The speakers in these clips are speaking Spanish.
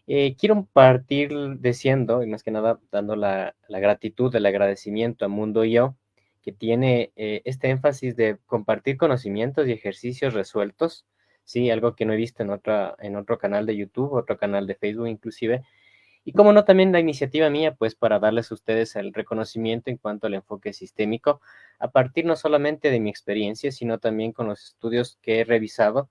Quiero partir diciendo, y más que nada dando la gratitud, el agradecimiento a Mundo Yo, que tiene este énfasis de compartir conocimientos y ejercicios resueltos, sí, algo que no he visto en otro canal de YouTube, otro canal de Facebook inclusive, y como no, también la iniciativa mía, pues para darles a ustedes el reconocimiento en cuanto al enfoque sistémico, a partir no solamente de mi experiencia, sino también con los estudios que he revisado.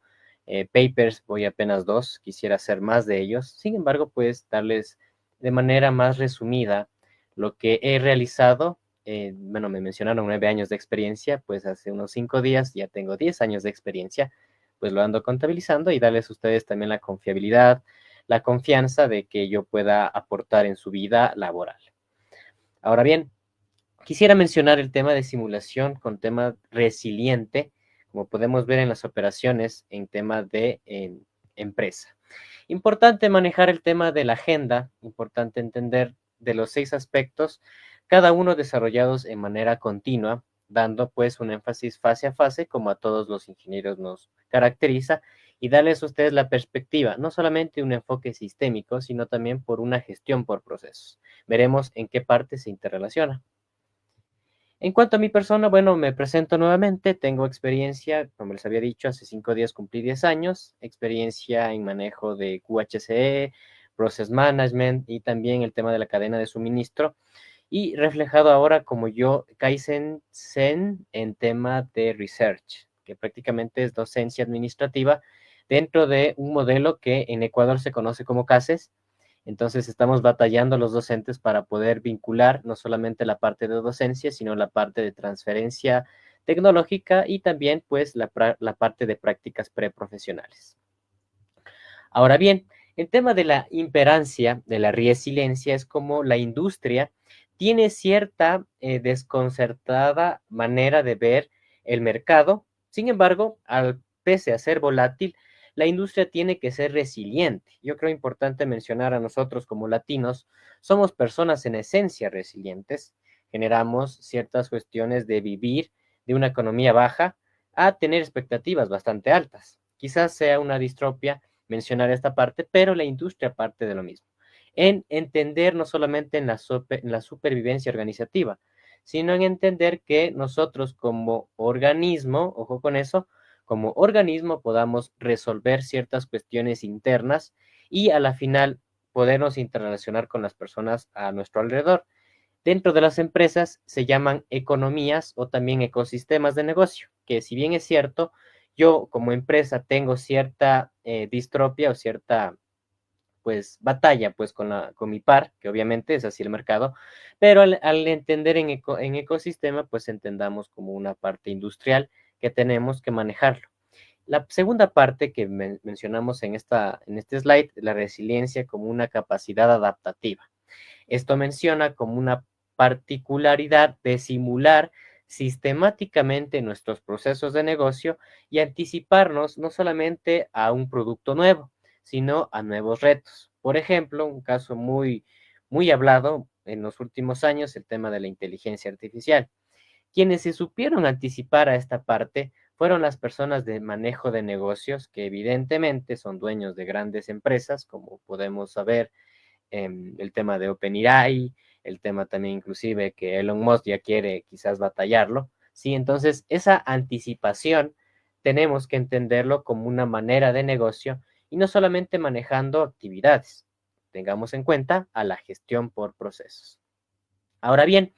Papers, voy apenas dos, quisiera hacer más de ellos. Sin embargo, pues darles de manera más resumida lo que he realizado. Bueno, me mencionaron 9 años de experiencia, pues hace unos 5 días ya tengo 10 años de experiencia, pues lo ando contabilizando y darles a ustedes también la confiabilidad, la confianza de que yo pueda aportar en su vida laboral. Ahora bien, quisiera mencionar el tema de simulación con tema resiliente, como podemos ver en las operaciones en tema de empresa. Importante manejar el tema de la agenda, importante entender de los 6 aspectos, cada uno desarrollados en manera continua, dando pues un énfasis fase a fase, como a todos los ingenieros nos caracteriza, y darles a ustedes la perspectiva, no solamente un enfoque sistémico, sino también por una gestión por procesos. Veremos en qué parte se interrelaciona. En cuanto a mi persona, bueno, me presento nuevamente, tengo experiencia, como les había dicho, hace 5 días cumplí 10 años, experiencia en manejo de QHSE, Process Management y también el tema de la cadena de suministro, y reflejado ahora como yo Kaizen Zen en tema de research, que prácticamente es docencia administrativa dentro de un modelo que en Ecuador se conoce como CASES. Entonces estamos batallando los docentes para poder vincular no solamente la parte de docencia, sino la parte de transferencia tecnológica y también pues la parte de prácticas preprofesionales. Ahora bien, el tema de la imperancia, de la resiliencia, es como la industria tiene cierta desconcertada manera de ver el mercado. Sin embargo, pese a ser volátil, la industria tiene que ser resiliente. Yo creo importante mencionar a nosotros como latinos, somos personas en esencia resilientes, generamos ciertas cuestiones de vivir de una economía baja a tener expectativas bastante altas. Quizás sea una distropia mencionar esta parte, pero la industria parte de lo mismo. En entender no solamente en la supervivencia organizativa, sino en entender que nosotros como organismo, ojo con eso, como organismo podamos resolver ciertas cuestiones internas y a la final podernos interrelacionar con las personas a nuestro alrededor. Dentro de las empresas se llaman economías o también ecosistemas de negocio, que si bien es cierto, yo como empresa tengo cierta distropia o cierta pues batalla pues con mi par, que obviamente es así el mercado, pero al entender en ecosistema, pues entendamos como una parte industrial que tenemos que manejarlo. La segunda parte que mencionamos en este slide, la resiliencia como una capacidad adaptativa. Esto menciona como una particularidad de simular sistemáticamente nuestros procesos de negocio y anticiparnos no solamente a un producto nuevo, sino a nuevos retos. Por ejemplo, un caso muy hablado en los últimos años, el tema de la inteligencia artificial. Quienes se supieron anticipar a esta parte fueron las personas de manejo de negocios que evidentemente son dueños de grandes empresas, como podemos saber el tema de OpenAI, el tema también inclusive que Elon Musk ya quiere quizás batallarlo, ¿sí? Entonces, esa anticipación tenemos que entenderlo como una manera de negocio y no solamente manejando actividades. Tengamos en cuenta a la gestión por procesos. Ahora bien,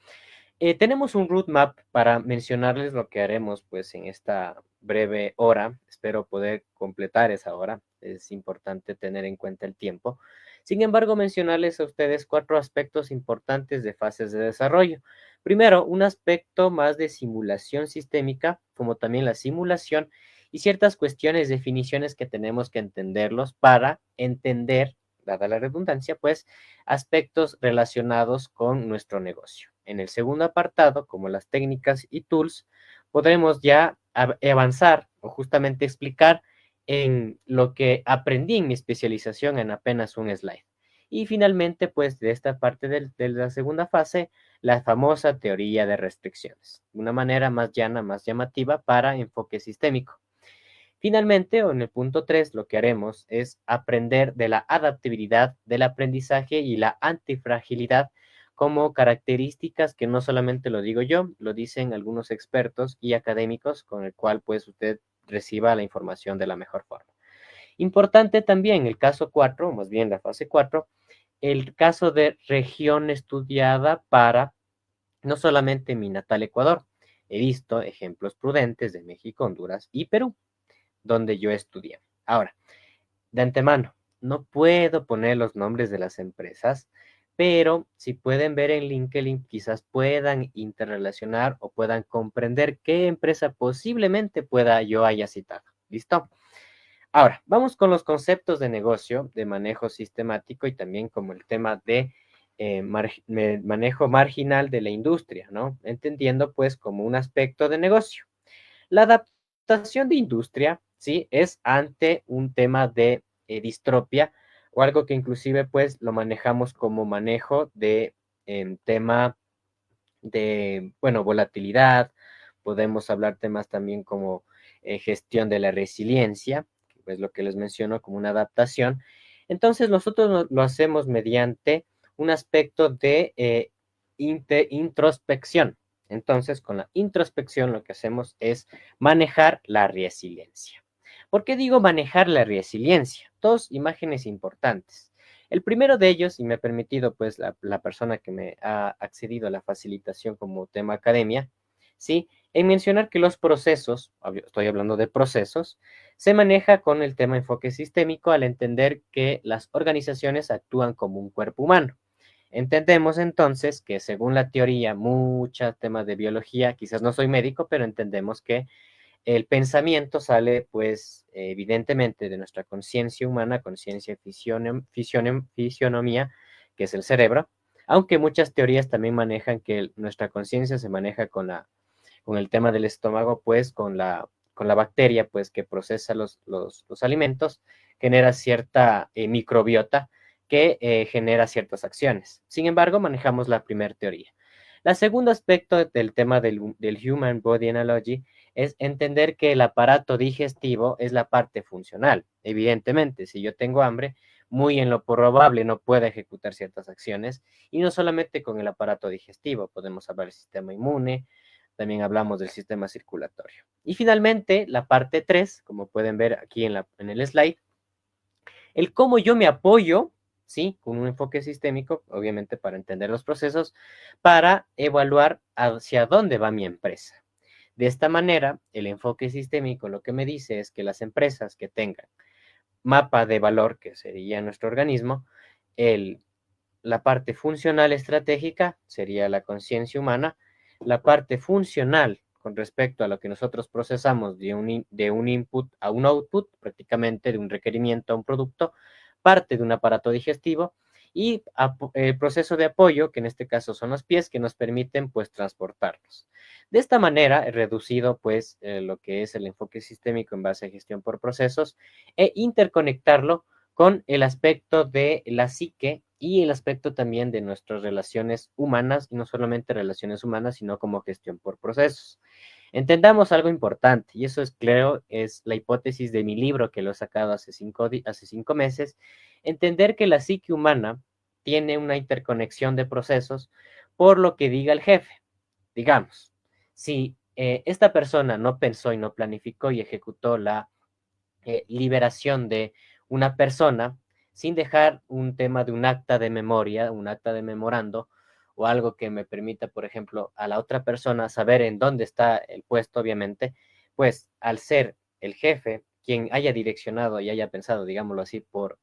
tenemos un roadmap para mencionarles lo que haremos pues en esta breve hora. Espero poder completar esa hora. Es importante tener en cuenta el tiempo. Sin embargo, mencionarles a ustedes 4 aspectos importantes de fases de desarrollo. Primero, un aspecto más de simulación sistémica, como también la simulación y ciertas cuestiones, definiciones que tenemos que entenderlos para entender, dada la redundancia, pues aspectos relacionados con nuestro negocio. En el segundo apartado, como las técnicas y tools, podremos ya avanzar o justamente explicar en lo que aprendí en mi especialización en apenas un slide. Y finalmente, pues de esta parte de la segunda fase, la famosa teoría de restricciones, una manera más llana, más llamativa para enfoque sistémico. Finalmente, o en el punto 3, lo que haremos es aprender de la adaptabilidad, del aprendizaje y la antifragilidad como características que no solamente lo digo yo, lo dicen algunos expertos y académicos con el cual pues usted reciba la información de la mejor forma. Importante también el caso 4, o más bien la fase 4, el caso de región estudiada para no solamente mi natal Ecuador. He visto ejemplos prudentes de México, Honduras y Perú, donde yo estudié. Ahora, de antemano, no puedo poner los nombres de las empresas, pero si pueden ver en LinkedIn, quizás puedan interrelacionar o puedan comprender qué empresa posiblemente pueda yo haya citado. ¿Listo? Ahora, vamos con los conceptos de negocio, de manejo sistemático y también como el tema de manejo marginal de la industria, ¿no? Entendiendo pues como un aspecto de negocio. La adaptación de industria, ¿sí? Es ante un tema de distropia o algo que inclusive pues lo manejamos como manejo de tema de, bueno, volatilidad. Podemos hablar temas también como gestión de la resiliencia, que es lo que les menciono como una adaptación. Entonces nosotros lo hacemos mediante un aspecto de introspección. Entonces, con la introspección lo que hacemos es manejar la resiliencia. ¿Por qué digo manejar la resiliencia? Dos imágenes importantes. El primero de ellos, y me ha permitido pues la persona que me ha accedido a la facilitación como tema academia, ¿sí? En mencionar que los procesos, estoy hablando de procesos, se maneja con el tema enfoque sistémico al entender que las organizaciones actúan como un cuerpo humano. Entendemos entonces que según la teoría, muchos temas de biología, quizás no soy médico, pero entendemos que el pensamiento sale, pues, evidentemente de nuestra conciencia humana, conciencia fisionomía, que es el cerebro, aunque muchas teorías también manejan que nuestra conciencia se maneja con el tema del estómago, pues, con la bacteria, pues, que procesa los alimentos, genera cierta microbiota que genera ciertas acciones. Sin embargo, manejamos la primera teoría. El segundo aspecto del tema del Human Body Analogy es entender que el aparato digestivo es la parte funcional. Evidentemente, si yo tengo hambre, muy en lo probable no pueda ejecutar ciertas acciones, y no solamente con el aparato digestivo, podemos hablar del sistema inmune, también hablamos del sistema circulatorio. Y finalmente, la parte 3, como pueden ver aquí en el slide, el cómo yo me apoyo, ¿sí? Con un enfoque sistémico, obviamente para entender los procesos, para evaluar hacia dónde va mi empresa. De esta manera, el enfoque sistémico lo que me dice es que las empresas que tengan mapa de valor, que sería nuestro organismo, el, la parte funcional estratégica sería la conciencia humana, la parte funcional con respecto a lo que nosotros procesamos de un input a un output, prácticamente de un requerimiento a un producto, parte de un aparato digestivo y el proceso de apoyo, que en este caso son los pies, que nos permiten pues transportarlos. De esta manera he reducido pues lo que es el enfoque sistémico en base a gestión por procesos e interconectarlo con el aspecto de la psique y el aspecto también de nuestras relaciones humanas, y no solamente relaciones humanas, sino como gestión por procesos. Entendamos algo importante, y eso es, creo, es la hipótesis de mi libro que lo he sacado hace 5 meses, entender que la psique humana tiene una interconexión de procesos por lo que diga el jefe. Digamos, si esta persona no pensó y no planificó y ejecutó la liberación de una persona sin dejar un tema de un acta de memoria, un acta de memorando o algo que me permita, por ejemplo, a la otra persona saber en dónde está el puesto, obviamente, pues al ser el jefe quien haya direccionado y haya pensado, digámoslo así, por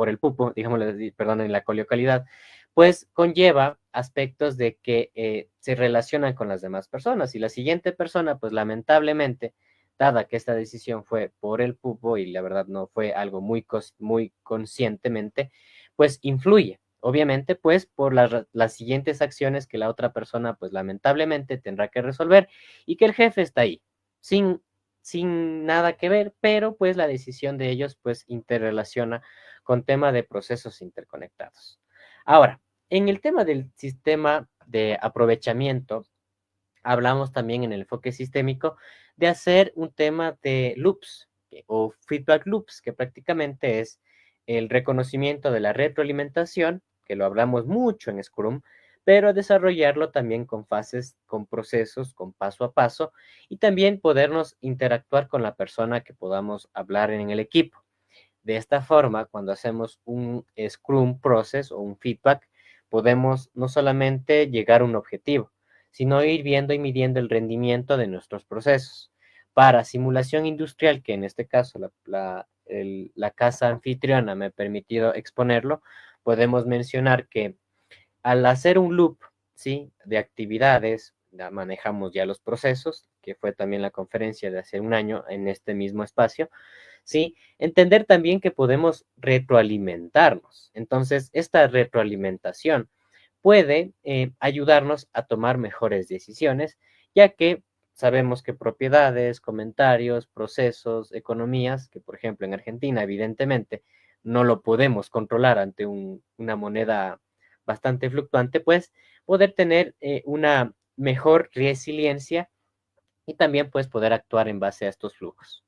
el pupo, digámoslo así, perdón, en la coloquialidad, pues conlleva aspectos de que se relacionan con las demás personas y la siguiente persona, pues lamentablemente, dada que esta decisión fue por el pupo y la verdad no fue algo muy conscientemente, pues influye. Obviamente, pues por las siguientes acciones que la otra persona, pues lamentablemente tendrá que resolver y que el jefe está ahí, sin, sin nada que ver, pero pues la decisión de ellos, pues interrelaciona con tema de procesos interconectados. Ahora, en el tema del sistema de aprovechamiento, hablamos también en el enfoque sistémico de hacer un tema de loops. o feedback loops, que prácticamente es el reconocimiento de la retroalimentación, que lo hablamos mucho en Scrum, pero desarrollarlo también con fases, con procesos, con paso a paso, y también podernos interactuar con la persona que podamos hablar en el equipo. De esta forma, cuando hacemos un Scrum Process o un feedback, podemos no solamente llegar a un objetivo, sino ir viendo y midiendo el rendimiento de nuestros procesos. Para simulación industrial, que en este caso la casa anfitriona me ha permitido exponerlo, podemos mencionar que al hacer un loop, ¿sí? De actividades, ya manejamos ya los procesos, que fue también la conferencia de hace un año en este mismo espacio, ¿sí? Entender también que podemos retroalimentarnos. Entonces, esta retroalimentación puede ayudarnos a tomar mejores decisiones, ya que sabemos que propiedades, comentarios, procesos, economías, que por ejemplo en Argentina evidentemente no lo podemos controlar ante una moneda bastante fluctuante, pues poder tener una mejor resiliencia y también pues poder actuar en base a estos flujos.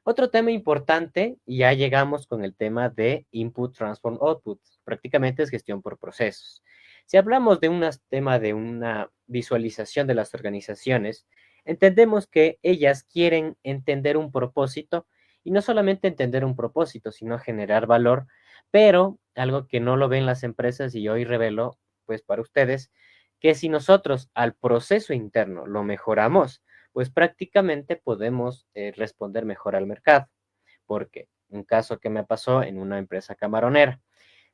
Otro tema importante, y ya llegamos con el tema de Input, Transform, Output, prácticamente es gestión por procesos. Si hablamos de un tema de una visualización de las organizaciones, entendemos que ellas quieren entender un propósito y no solamente entender un propósito, sino generar valor, pero algo que no lo ven las empresas y hoy revelo pues para ustedes, que si nosotros al proceso interno lo mejoramos, pues prácticamente podemos responder mejor al mercado. Porque un caso que me pasó en una empresa camaronera,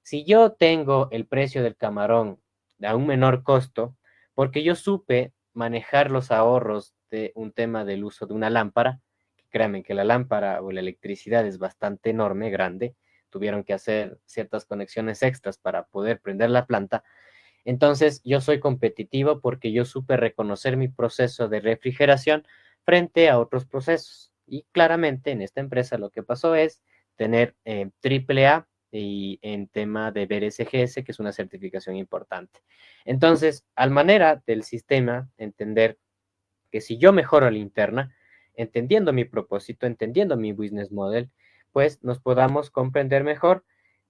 si yo tengo el precio del camarón a un menor costo, porque yo supe manejar los ahorros de un tema del uso de una lámpara, créanme que la lámpara o la electricidad es bastante enorme, grande, tuvieron que hacer ciertas conexiones extras para poder prender la planta, entonces, yo soy competitivo porque yo supe reconocer mi proceso de refrigeración frente a otros procesos. Y claramente en esta empresa lo que pasó es tener triple A y en tema de BRSGS, que es una certificación importante. Entonces, al manera del sistema, entender que si yo mejoro la interna, entendiendo mi propósito, entendiendo mi business model, pues nos podamos comprender mejor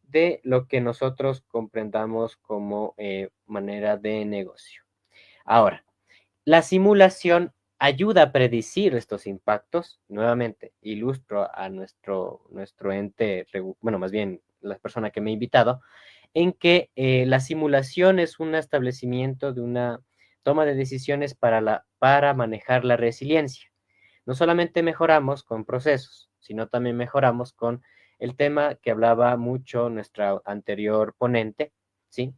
de lo que nosotros comprendamos como manera de negocio. Ahora, la simulación ayuda a predecir estos impactos. Nuevamente, ilustro a nuestro ente, bueno, más bien la persona que me ha invitado, en que la simulación es un establecimiento de una toma de decisiones para manejar la resiliencia. No solamente mejoramos con procesos, sino también mejoramos con el tema que hablaba mucho nuestra anterior ponente, ¿sí?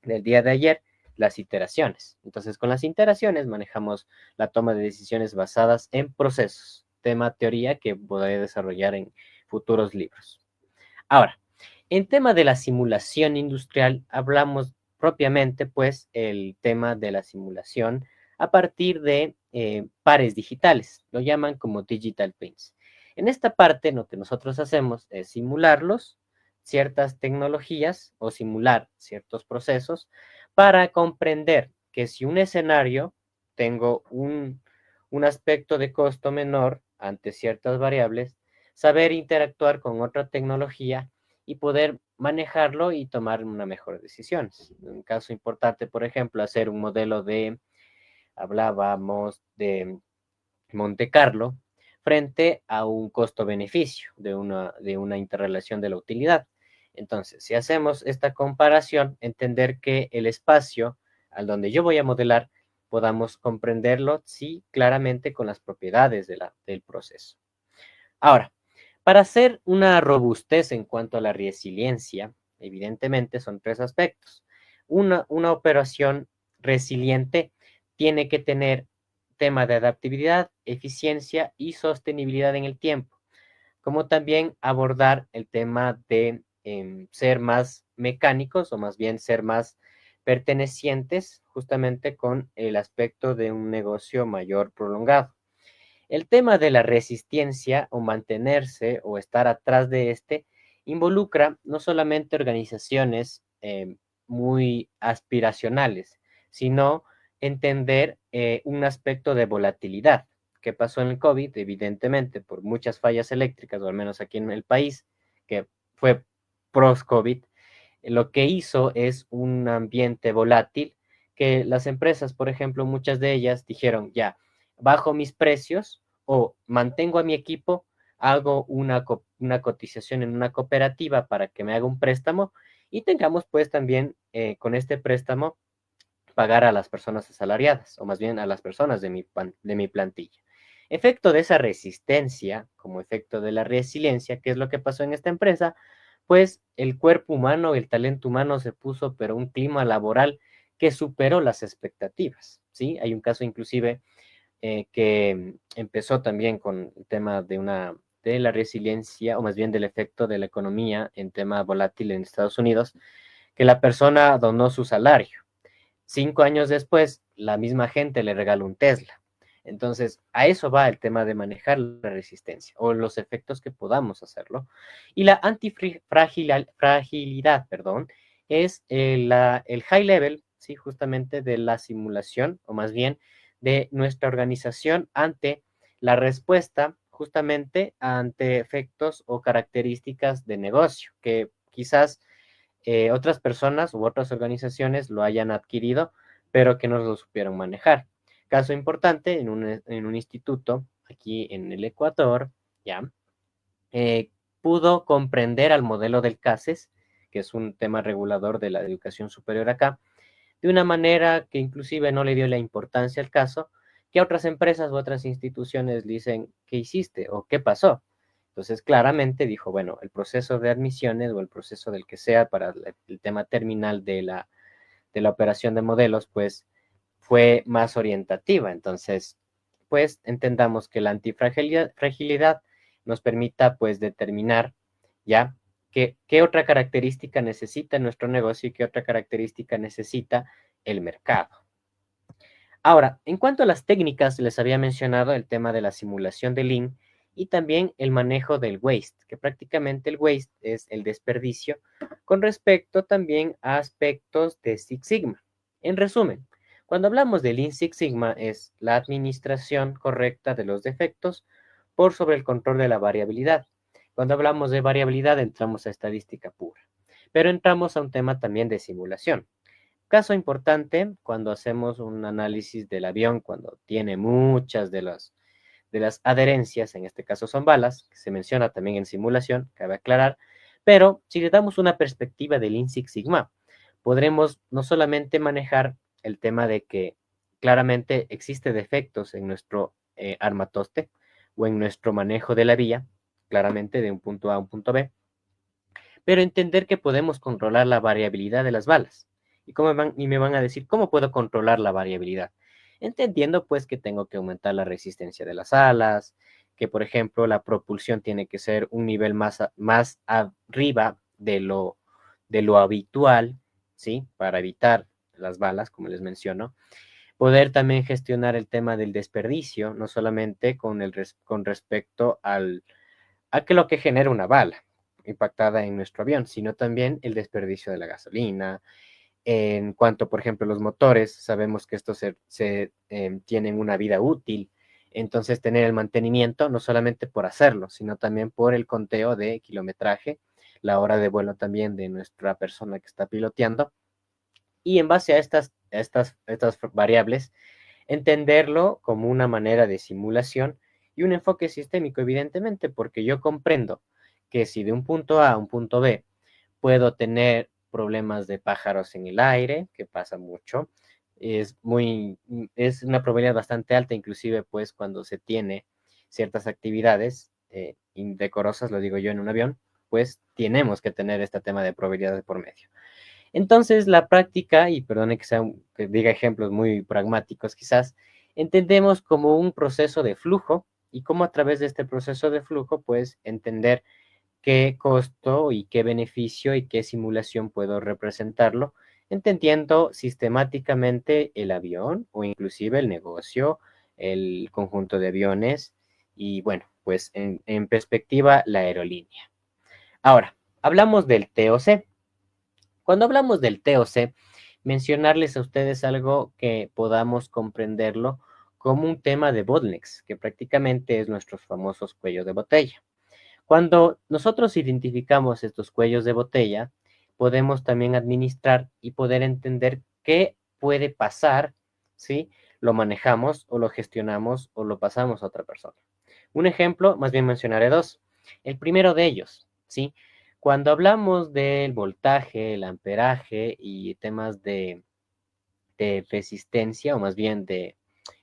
Del día de ayer, las iteraciones. Entonces, con las iteraciones manejamos la toma de decisiones basadas en procesos, tema teoría que podré desarrollar en futuros libros. Ahora, en tema de la simulación industrial, hablamos propiamente, pues, el tema de la simulación a partir de pares digitales, lo llaman como digital twins. En esta parte, lo que nosotros hacemos es simularlos, ciertas tecnologías o simular ciertos procesos para comprender que si un escenario tengo un aspecto de costo menor ante ciertas variables, saber interactuar con otra tecnología y poder manejarlo y tomar una mejor decisión. Un caso importante, por ejemplo, hacer un modelo hablábamos de Monte Carlo frente a un costo-beneficio de una interrelación de la utilidad. Entonces, si hacemos esta comparación, entender que el espacio al donde yo voy a modelar, podamos comprenderlo, sí, claramente con las propiedades del proceso. Ahora, para hacer una robustez en cuanto a la resiliencia, evidentemente son tres aspectos. Una operación resiliente tiene que tener tema de adaptabilidad, eficiencia y sostenibilidad en el tiempo, como también abordar el tema de ser más mecánicos o más bien ser más pertenecientes justamente con el aspecto de un negocio mayor prolongado. El tema de la resistencia o mantenerse o estar atrás de este involucra no solamente organizaciones muy aspiracionales, sino entender un aspecto de volatilidad. ¿qué pasó en el COVID? Evidentemente, por muchas fallas eléctricas, o al menos aquí en el país, que fue post-COVID, lo que hizo es un ambiente volátil que las empresas, por ejemplo, muchas de ellas dijeron, ya, bajo mis precios o mantengo a mi equipo, hago una cotización en una cooperativa para que me haga un préstamo y tengamos pues también con este préstamo pagar a las personas asalariadas, o más bien a las personas de mi plantilla. Efecto de esa resistencia, como efecto de la resiliencia, ¿qué es lo que pasó en esta empresa? Pues el cuerpo humano, el talento humano se puso, pero un clima laboral que superó las expectativas, ¿sí? Hay un caso inclusive que empezó también con el tema de la resiliencia, o más bien del efecto de la economía en tema volátil en Estados Unidos, que la persona donó su salario. 5 años después, la misma gente le regaló un Tesla. Entonces, a eso va el tema de manejar la resistencia o los efectos que podamos hacerlo. Y la antifragilidad, perdón, es el high level, ¿sí? Justamente de la simulación, o más bien de nuestra organización ante la respuesta, justamente ante efectos o características de negocio, que quizás otras personas u otras organizaciones lo hayan adquirido, pero que no lo supieron manejar. Caso importante, en un instituto aquí en el Ecuador, ya, eh, pudo comprender al modelo del CASES, que es un tema regulador de la educación superior acá, de una manera que inclusive no le dio la importancia al caso, que a otras empresas u otras instituciones le dicen, ¿qué hiciste o qué pasó? Entonces, claramente dijo, bueno, el proceso de admisiones o el proceso del que sea para el tema terminal de la operación de modelos, pues fue más orientativa. Entonces, pues entendamos que la antifragilidad nos permita pues determinar ya qué otra característica necesita nuestro negocio y qué otra característica necesita el mercado. Ahora, en cuanto a las técnicas, les había mencionado el tema de la simulación de Lean y también el manejo del waste, que prácticamente el waste es el desperdicio con respecto también a aspectos de Six Sigma. En resumen, cuando hablamos de Lean Six Sigma es la administración correcta de los defectos por sobre el control de la variabilidad. Cuando hablamos de variabilidad entramos a estadística pura, pero entramos a un tema también de simulación. Caso importante, cuando hacemos un análisis del avión, cuando tiene muchas de las adherencias, en este caso son balas, que se menciona también en simulación, cabe aclarar, pero si le damos una perspectiva del Lean Six Sigma, podremos no solamente manejar el tema de que claramente existe defectos en nuestro armatoste o en nuestro manejo de la vía, claramente de un punto A a un punto B, pero entender que podemos controlar la variabilidad de las balas. Y me van a decir, ¿cómo puedo controlar la variabilidad? Entendiendo pues que tengo que aumentar la resistencia de las alas, que por ejemplo la propulsión tiene que ser un nivel más arriba de lo habitual, ¿sí? Para evitar las balas, como les menciono. Poder también gestionar el tema del desperdicio, no solamente con respecto a que lo que genera una bala impactada en nuestro avión, sino también el desperdicio de la gasolina. En cuanto, por ejemplo, los motores, sabemos que estos tienen una vida útil, entonces tener el mantenimiento no solamente por hacerlo, sino también por el conteo de kilometraje, la hora de vuelo también de nuestra persona que está piloteando. Y en base a estas variables, entenderlo como una manera de simulación y un enfoque sistémico, evidentemente, porque yo comprendo que si de un punto A a un punto B puedo tener problemas de pájaros en el aire, que pasa mucho, es una probabilidad bastante alta, inclusive pues cuando se tiene ciertas actividades indecorosas, lo digo yo, en un avión, pues tenemos que tener este tema de probabilidades por medio. Entonces, la práctica, y perdone que diga ejemplos muy pragmáticos quizás, entendemos como un proceso de flujo y cómo a través de este proceso de flujo, pues entender qué costo y qué beneficio y qué simulación puedo representarlo, entendiendo sistemáticamente el avión o inclusive el negocio, el conjunto de aviones y bueno, pues en perspectiva la aerolínea. Ahora, hablamos del TOC. Cuando hablamos del TOC, mencionarles a ustedes algo que podamos comprenderlo como un tema de bottlenecks, que prácticamente es nuestros famosos cuellos de botella. Cuando nosotros identificamos estos cuellos de botella, podemos también administrar y poder entender qué puede pasar si lo manejamos o lo gestionamos o lo pasamos a otra persona. Un ejemplo, más bien mencionaré dos. El primero de ellos, ¿sí? Cuando hablamos del voltaje, el amperaje y temas de resistencia, o más bien de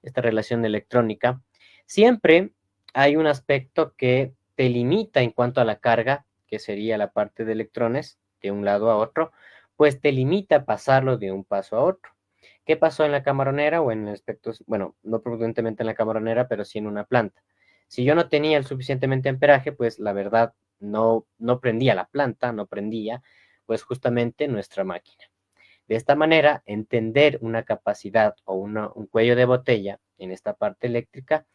esta relación electrónica, siempre hay un aspecto que te limita en cuanto a la carga, que sería la parte de electrones de un lado a otro, pues te limita a pasarlo de un paso a otro. ¿Qué pasó en la camaronera o en aspectos, bueno, no prudentemente en la camaronera, pero sí en una planta? Si yo no tenía el suficientemente amperaje, pues la verdad no prendía la planta, no prendía, pues justamente nuestra máquina. De esta manera, entender una capacidad o un cuello de botella en esta parte eléctrica,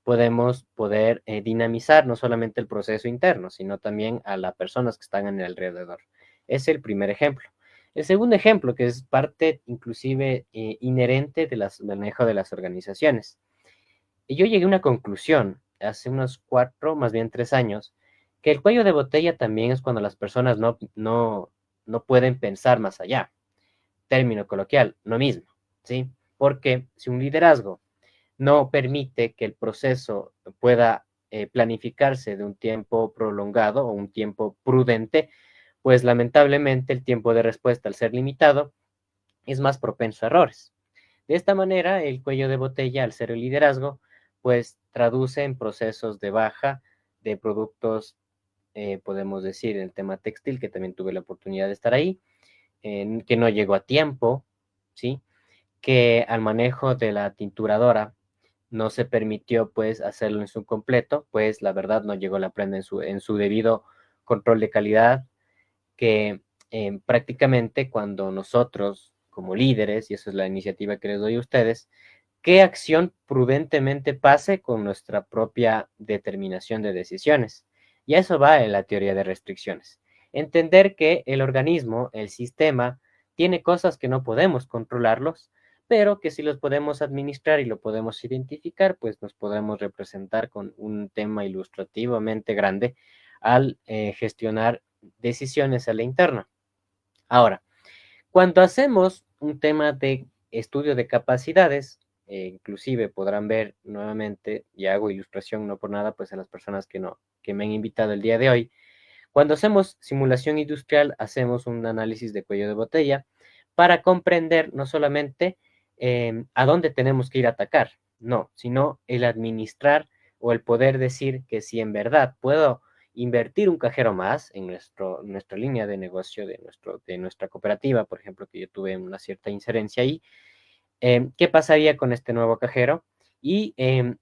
podemos poder dinamizar no solamente el proceso interno, sino también a las personas que están en el alrededor. Es el primer ejemplo. El segundo ejemplo, que es parte inclusive inherente del manejo de las organizaciones. Y yo llegué a una conclusión hace unos 4, más bien 3 años, que el cuello de botella también es cuando las personas no pueden pensar más allá, término coloquial, lo mismo, ¿sí? Porque si un liderazgo no permite que el proceso pueda planificarse de un tiempo prolongado o un tiempo prudente, pues lamentablemente el tiempo de respuesta, al ser limitado, es más propenso a errores. De esta manera, el cuello de botella, al ser el liderazgo, pues traduce en procesos de baja de productos, podemos decir, en el tema textil, que también tuve la oportunidad de estar ahí, que no llegó a tiempo, ¿sí? Que al manejo de la tinturadora no se permitió pues hacerlo en su completo, pues la verdad no llegó la prenda en su debido control de calidad, que prácticamente cuando nosotros como líderes, y esa es la iniciativa que les doy a ustedes, qué acción prudentemente pase con nuestra propia determinación de decisiones. Y a eso va en la teoría de restricciones. Entender que el organismo, el sistema, tiene cosas que no podemos controlarlos, pero que si los podemos administrar y lo podemos identificar, pues nos podremos representar con un tema ilustrativamente grande al gestionar decisiones a la interna. Ahora, cuando hacemos un tema de estudio de capacidades, inclusive podrán ver nuevamente, y hago ilustración no por nada, pues a las personas que me han invitado el día de hoy, cuando hacemos simulación industrial, hacemos un análisis de cuello de botella para comprender no solamente a dónde tenemos que ir a atacar, no, sino el administrar o el poder decir que si en verdad puedo invertir un cajero más en nuestra línea de negocio de nuestra cooperativa, por ejemplo, que yo tuve una cierta injerencia ahí, ¿qué pasaría con este nuevo cajero? Y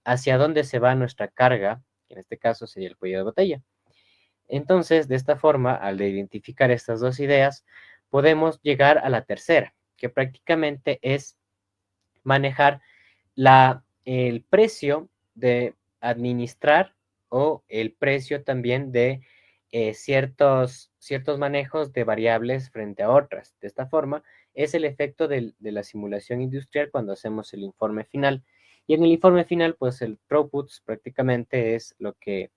hacia dónde se va nuestra carga, que en este caso sería el cuello de botella. Entonces, de esta forma, al identificar estas dos ideas, podemos llegar a la tercera, que prácticamente es manejar el precio de administrar o el precio también de ciertos manejos de variables frente a otras. De esta forma, es el efecto de la simulación industrial cuando hacemos el informe final. Y en el informe final, pues el throughput prácticamente es lo que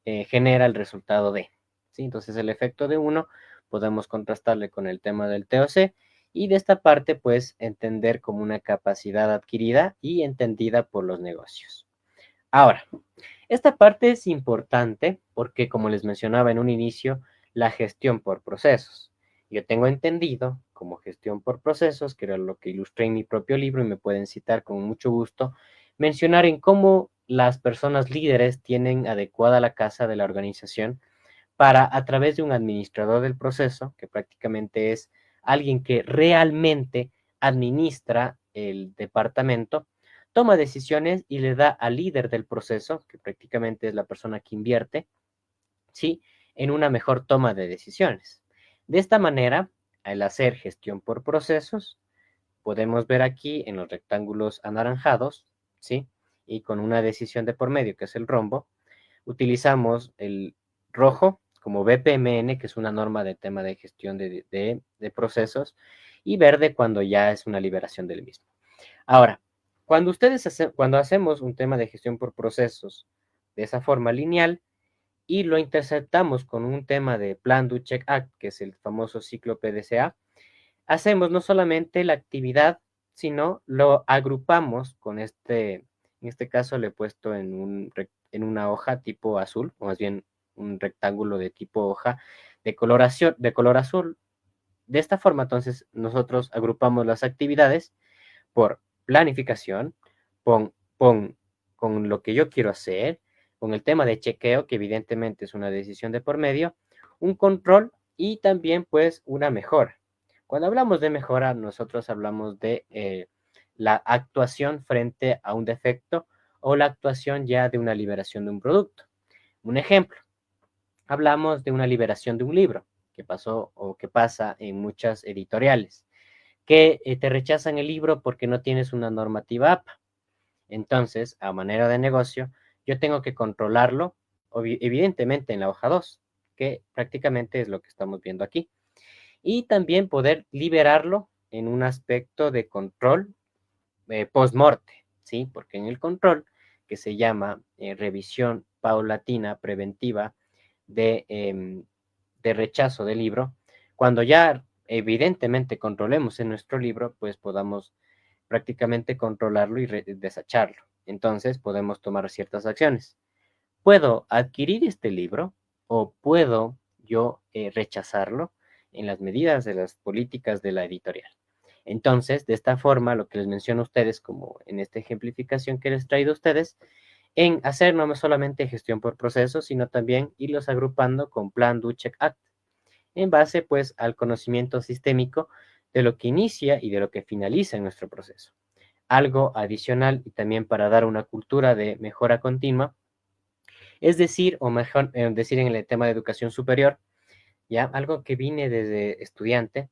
genera el resultado de. ¿Sí? Entonces, el efecto de uno podemos contrastarle con el tema del TOC y de esta parte, pues, entender como una capacidad adquirida y entendida por los negocios. Ahora, esta parte es importante porque, como les mencionaba en un inicio, la gestión por procesos. Yo tengo entendido como gestión por procesos, que era lo que ilustré en mi propio libro y me pueden citar con mucho gusto, mencionar en cómo las personas líderes tienen adecuada la casa de la organización para, a través de un administrador del proceso, que prácticamente es alguien que realmente administra el departamento, toma decisiones y le da al líder del proceso, que prácticamente es la persona que invierte, ¿sí? En una mejor toma de decisiones. De esta manera, al hacer gestión por procesos, podemos ver aquí en los rectángulos anaranjados, ¿sí? Y con una decisión de por medio, que es el rombo, utilizamos el rojo como BPMN, que es una norma de tema de gestión de procesos, y verde cuando ya es una liberación del mismo. Ahora, Cuando hacemos un tema de gestión por procesos de esa forma lineal y lo interceptamos con un tema de Plan, Do, Check, Act, que es el famoso ciclo PDCA, hacemos no solamente la actividad, sino lo agrupamos con en este caso le he puesto en una hoja tipo azul, o más bien un rectángulo de tipo hoja de color azul. De esta forma, entonces, nosotros agrupamos las actividades por planificación, pon con lo que yo quiero hacer, con el tema de chequeo, que evidentemente es una decisión de por medio, un control y también pues una mejora. Cuando hablamos de mejora, nosotros hablamos de la actuación frente a un defecto o la actuación ya de una liberación de un producto. Un ejemplo, hablamos de una liberación de un libro que pasó o que pasa en muchas editoriales que te rechazan el libro porque no tienes una normativa APA. Entonces, a manera de negocio, yo tengo que controlarlo, evidentemente en la hoja 2, que prácticamente es lo que estamos viendo aquí. Y también poder liberarlo en un aspecto de control post-morte, ¿sí? Porque en el control, que se llama revisión paulatina preventiva de rechazo del libro, cuando ya evidentemente controlemos en nuestro libro, pues podamos prácticamente controlarlo y desecharlo. Entonces podemos tomar ciertas acciones. Puedo adquirir este libro o puedo yo rechazarlo en las medidas de las políticas de la editorial. Entonces, de esta forma, lo que les menciono a ustedes, como en esta ejemplificación que les he traído a ustedes, en hacer no solamente gestión por procesos, sino también irlos agrupando con Plan, Do, Check, Act, en base pues al conocimiento sistémico de lo que inicia y de lo que finaliza en nuestro proceso. Algo adicional y también para dar una cultura de mejora continua, es decir, o mejor decir en el tema de educación superior, ya algo que vine desde estudiante,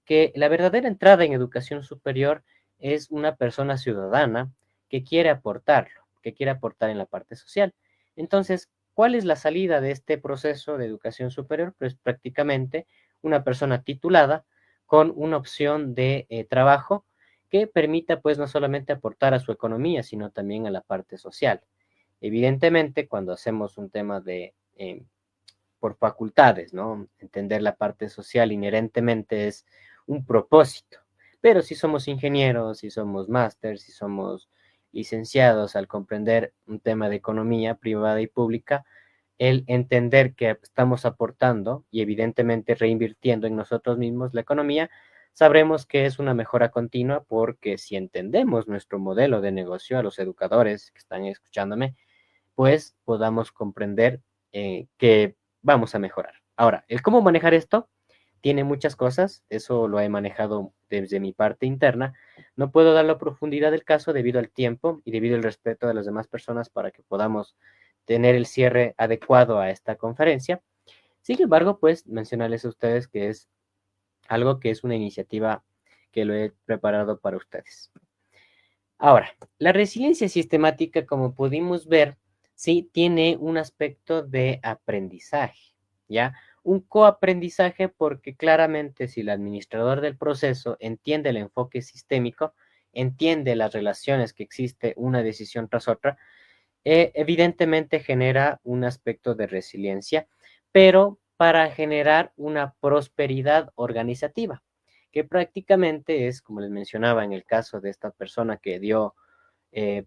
que la verdadera entrada en educación superior es una persona ciudadana que quiere aportar en la parte social. Entonces, ¿cuál es la salida de este proceso de educación superior? Pues prácticamente una persona titulada con una opción de trabajo que permita pues no solamente aportar a su economía, sino también a la parte social. Evidentemente, cuando hacemos un tema de por facultades, ¿no? Entender la parte social inherentemente es un propósito. Pero si somos ingenieros, si somos máster, si somos licenciados, al comprender un tema de economía privada y pública, el entender que estamos aportando y evidentemente reinvirtiendo en nosotros mismos la economía, sabremos que es una mejora continua porque si entendemos nuestro modelo de negocio a los educadores que están escuchándome, pues podamos comprender que vamos a mejorar. Ahora, el cómo manejar esto tiene muchas cosas, eso lo he manejado desde mi parte interna. No puedo dar la profundidad del caso debido al tiempo y debido al respeto de las demás personas para que podamos tener el cierre adecuado a esta conferencia. Sin embargo, pues mencionarles a ustedes que es algo que es una iniciativa que lo he preparado para ustedes. Ahora, la resiliencia sistemática, como pudimos ver, sí tiene un aspecto de aprendizaje, ¿ya? Un coaprendizaje porque claramente si el administrador del proceso entiende el enfoque sistémico, entiende las relaciones que existe una decisión tras otra, evidentemente genera un aspecto de resiliencia, pero para generar una prosperidad organizativa, que prácticamente es, como les mencionaba en el caso de esta persona que dio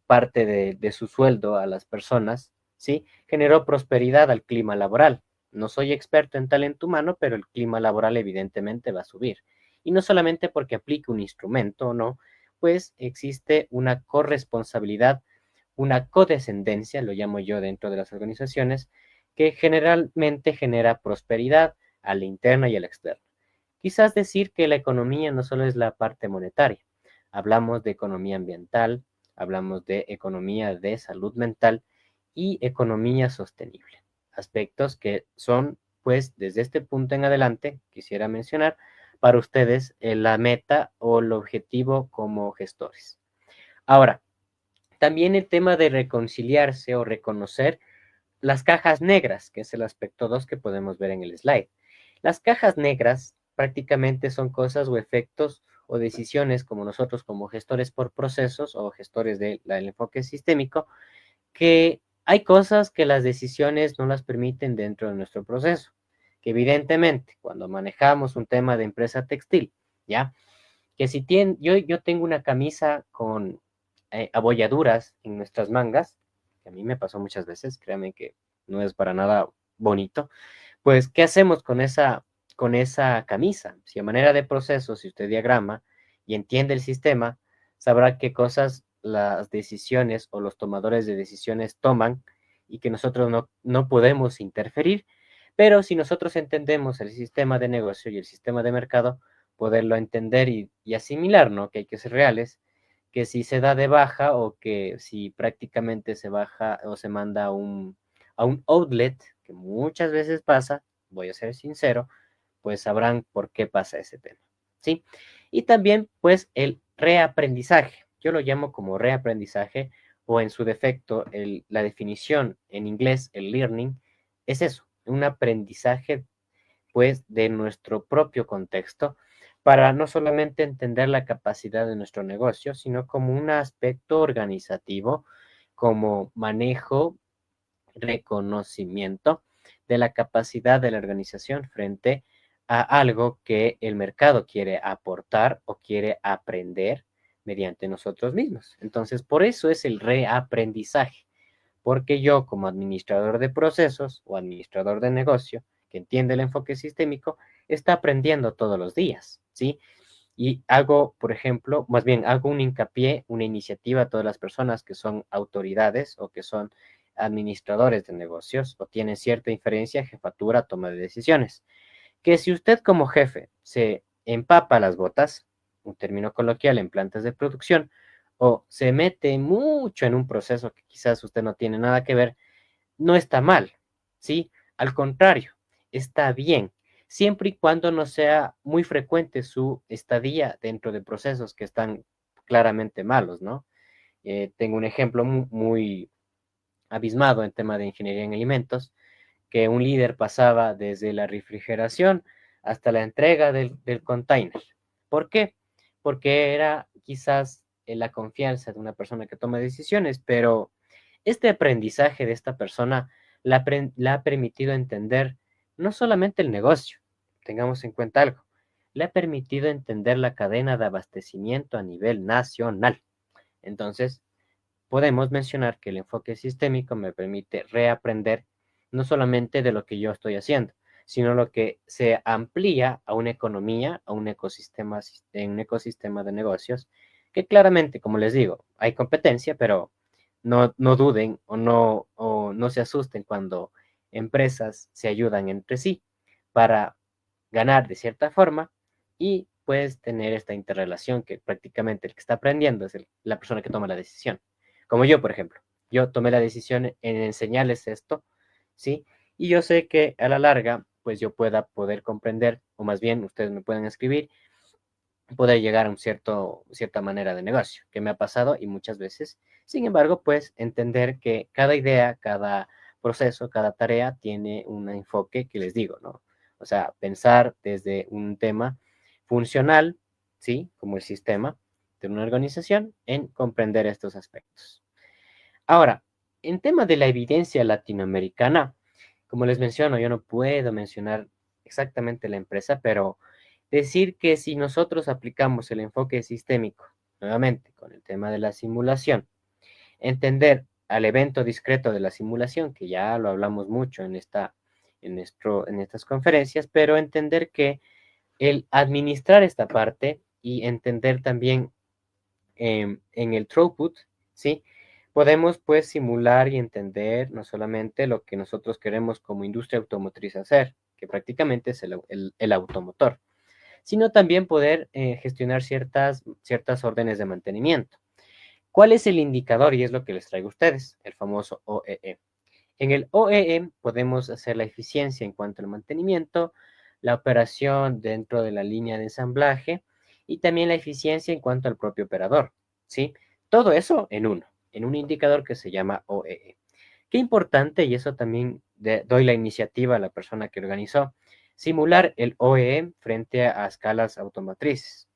parte de su sueldo a las personas, ¿sí? Generó prosperidad al clima laboral. No soy experto en talento humano, pero el clima laboral evidentemente va a subir. Y no solamente porque aplique un instrumento, ¿no? Pues existe una corresponsabilidad, una codescendencia, lo llamo yo dentro de las organizaciones, que generalmente genera prosperidad a la interna y a la externa. Quizás decir que la economía no solo es la parte monetaria, hablamos de economía ambiental, hablamos de economía de salud mental y economía sostenible. Aspectos que son, pues, desde este punto en adelante, quisiera mencionar para ustedes la meta o el objetivo como gestores. Ahora, también el tema de reconciliarse o reconocer las cajas negras, que es el aspecto 2 que podemos ver en el slide. Las cajas negras prácticamente son cosas o efectos o decisiones como nosotros como gestores por procesos o gestores del enfoque sistémico, que hay cosas que las decisiones no las permiten dentro de nuestro proceso, que evidentemente cuando manejamos un tema de empresa textil, ¿ya? Que si yo tengo una camisa con abolladuras en nuestras mangas, que a mí me pasó muchas veces, créanme que no es para nada bonito, pues, ¿qué hacemos con esa camisa? Si a manera de proceso, si usted diagrama y entiende el sistema, sabrá qué cosas las decisiones o los tomadores de decisiones toman y que nosotros no podemos interferir, pero si nosotros entendemos el sistema de negocio y el sistema de mercado, poderlo entender y asimilar, ¿no? Que hay que ser reales, que si se da de baja o que si prácticamente se baja o se manda a un outlet, que muchas veces pasa, voy a ser sincero, pues sabrán por qué pasa ese tema, ¿sí? Y también, pues, el reaprendizaje. Yo lo llamo como reaprendizaje o en su defecto, la definición en inglés, el learning, es eso, un aprendizaje pues de nuestro propio contexto para no solamente entender la capacidad de nuestro negocio, sino como un aspecto organizativo, como manejo, reconocimiento de la capacidad de la organización frente a algo que el mercado quiere aportar o quiere aprender mediante nosotros mismos. Entonces, por eso es el reaprendizaje porque yo como administrador de procesos o administrador de negocio que entiende el enfoque sistémico, está aprendiendo todos los días, ¿sí? Y hago, por ejemplo, más bien hago un hincapié, una iniciativa a todas las personas que son autoridades o que son administradores de negocios o tienen cierta inferencia, jefatura, toma de decisiones, que si usted como jefe se empapa las botas, un término coloquial en plantas de producción, o se mete mucho en un proceso que quizás usted no tiene nada que ver, no está mal, ¿sí? Al contrario, está bien, siempre y cuando no sea muy frecuente su estadía dentro de procesos que están claramente malos, ¿no? Tengo un ejemplo muy abismado en tema de ingeniería en alimentos, que un líder pasaba desde la refrigeración hasta la entrega del container. ¿Por qué? Porque era quizás la confianza de una persona que toma decisiones, pero este aprendizaje de esta persona la ha permitido entender no solamente el negocio, tengamos en cuenta algo, le ha permitido entender la cadena de abastecimiento a nivel nacional. Entonces, podemos mencionar que el enfoque sistémico me permite reaprender no solamente de lo que yo estoy haciendo, sino lo que se amplía a una economía, a un ecosistema de negocios, que claramente, como les digo, hay competencia, pero no duden o no se asusten cuando empresas se ayudan entre sí para ganar de cierta forma y puedes tener esta interrelación que prácticamente el que está aprendiendo es la persona que toma la decisión. Como yo, por ejemplo, yo tomé la decisión en enseñarles esto, ¿sí? Y yo sé que a la larga, pues yo pueda poder comprender, o más bien ustedes me pueden escribir, poder llegar a cierta manera de negocio, que me ha pasado y muchas veces. Sin embargo, pues entender que cada idea, cada proceso, cada tarea tiene un enfoque que les digo, ¿no? O sea, pensar desde un tema funcional, ¿sí? Como el sistema de una organización, en comprender estos aspectos. Ahora, en tema de la evidencia latinoamericana, como les menciono, yo no puedo mencionar exactamente la empresa, pero decir que si nosotros aplicamos el enfoque sistémico, nuevamente con el tema de la simulación, entender al evento discreto de la simulación, que ya lo hablamos mucho en estas conferencias, pero entender que el administrar esta parte y entender también en el throughput, ¿sí? Podemos pues simular y entender no solamente lo que nosotros queremos como industria automotriz hacer, que prácticamente es el automotor, sino también poder gestionar ciertas órdenes de mantenimiento. ¿Cuál es el indicador? Y es lo que les traigo a ustedes, el famoso OEE. En el OEE podemos hacer la eficiencia en cuanto al mantenimiento, la operación dentro de la línea de ensamblaje y también la eficiencia en cuanto al propio operador, ¿sí? Todo eso en un indicador que se llama OEE. Qué importante, y eso también doy la iniciativa a la persona que organizó, simular el OEM frente a escalas automotrices.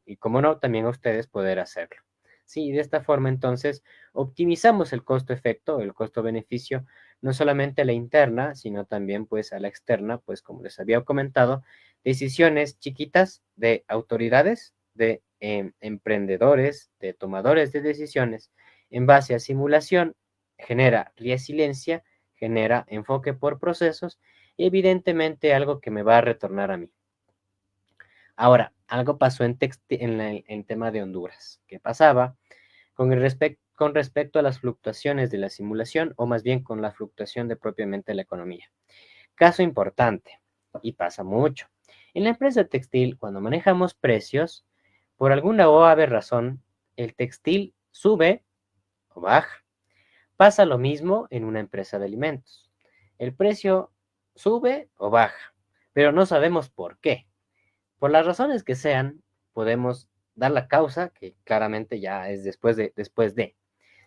Y como no, también a ustedes poder hacerlo. Sí, de esta forma entonces optimizamos el costo-efecto, el costo-beneficio, no solamente a la interna, sino también pues a la externa, pues como les había comentado, decisiones chiquitas de autoridades, de emprendedores, de tomadores de decisiones, en base a simulación, genera resiliencia, genera enfoque por procesos y evidentemente algo que me va a retornar a mí. Ahora, algo pasó en tema de Honduras. ¿Qué pasaba? Con respecto a las fluctuaciones de la simulación, o más bien con la fluctuación de propiamente la economía. Caso importante, y pasa mucho. En la empresa textil, cuando manejamos precios, por alguna o ave razón, el textil sube o baja. Pasa lo mismo en una empresa de alimentos. El precio sube o baja, pero no sabemos por qué. Por las razones que sean, podemos dar la causa, que claramente ya es después de.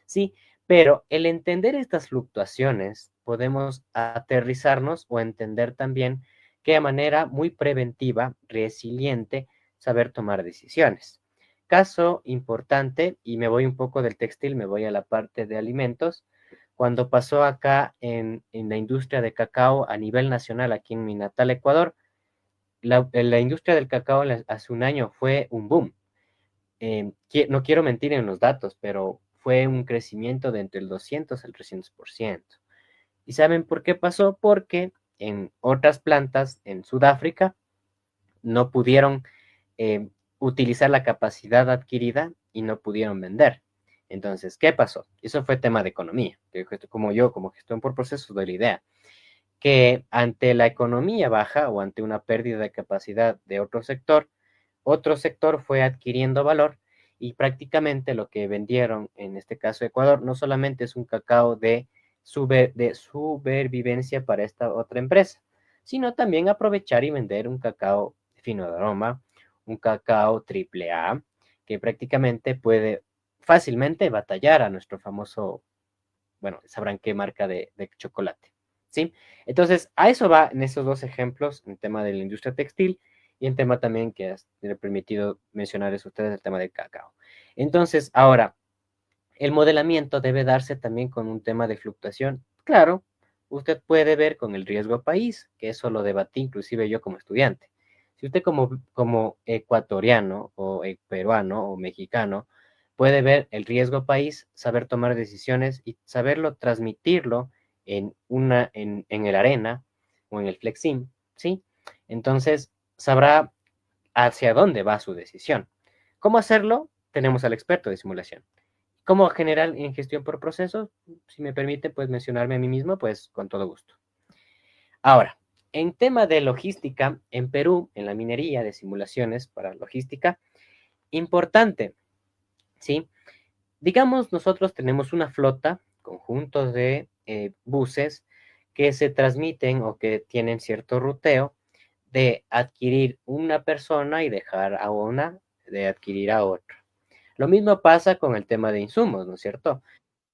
Sí, pero el entender estas fluctuaciones, podemos aterrizarnos o entender también que de manera muy preventiva, resiliente, saber tomar decisiones. Caso importante, y me voy un poco del textil, me voy a la parte de alimentos, cuando pasó acá en la industria de cacao a nivel nacional, aquí en mi natal Ecuador, la industria del cacao hace un año fue un boom. No quiero mentir en los datos, pero fue un crecimiento de entre el 200 al 300%. ¿Y saben por qué pasó? Porque en otras plantas en Sudáfrica no pudieron eh, utilizar la capacidad adquirida y no pudieron vender. Entonces, ¿qué pasó? Eso fue tema de economía. Como yo, como gestión por procesos, doy la idea que ante la economía baja o ante una pérdida de capacidad de otro sector fue adquiriendo valor y prácticamente lo que vendieron, en este caso Ecuador, no solamente es un cacao de supervivencia para esta otra empresa, sino también aprovechar y vender un cacao fino de aroma, un cacao triple A, que prácticamente puede fácilmente batallar a nuestro famoso, bueno, sabrán qué marca de chocolate, ¿sí? Entonces, a eso va en esos dos ejemplos, en tema de la industria textil y en tema también que le he permitido mencionarles a ustedes el tema del cacao. Entonces, ahora, el modelamiento debe darse también con un tema de fluctuación. Claro, usted puede ver con el riesgo país, que eso lo debatí inclusive yo como estudiante. Si usted como ecuatoriano o peruano o mexicano puede ver el riesgo país, saber tomar decisiones y saberlo transmitirlo en el arena o en el flexim, ¿sí? Entonces sabrá hacia dónde va su decisión. ¿Cómo hacerlo? Tenemos al experto de simulación. Como general en gestión por procesos, si me permite, pues mencionarme a mí mismo, pues con todo gusto. Ahora, en tema de logística, en Perú, en la minería de simulaciones para logística, importante, ¿sí? Digamos, nosotros tenemos una flota, conjuntos de buses que se transmiten o que tienen cierto ruteo de adquirir una persona y dejar a una, de adquirir a otra. Lo mismo pasa con el tema de insumos, ¿no es cierto?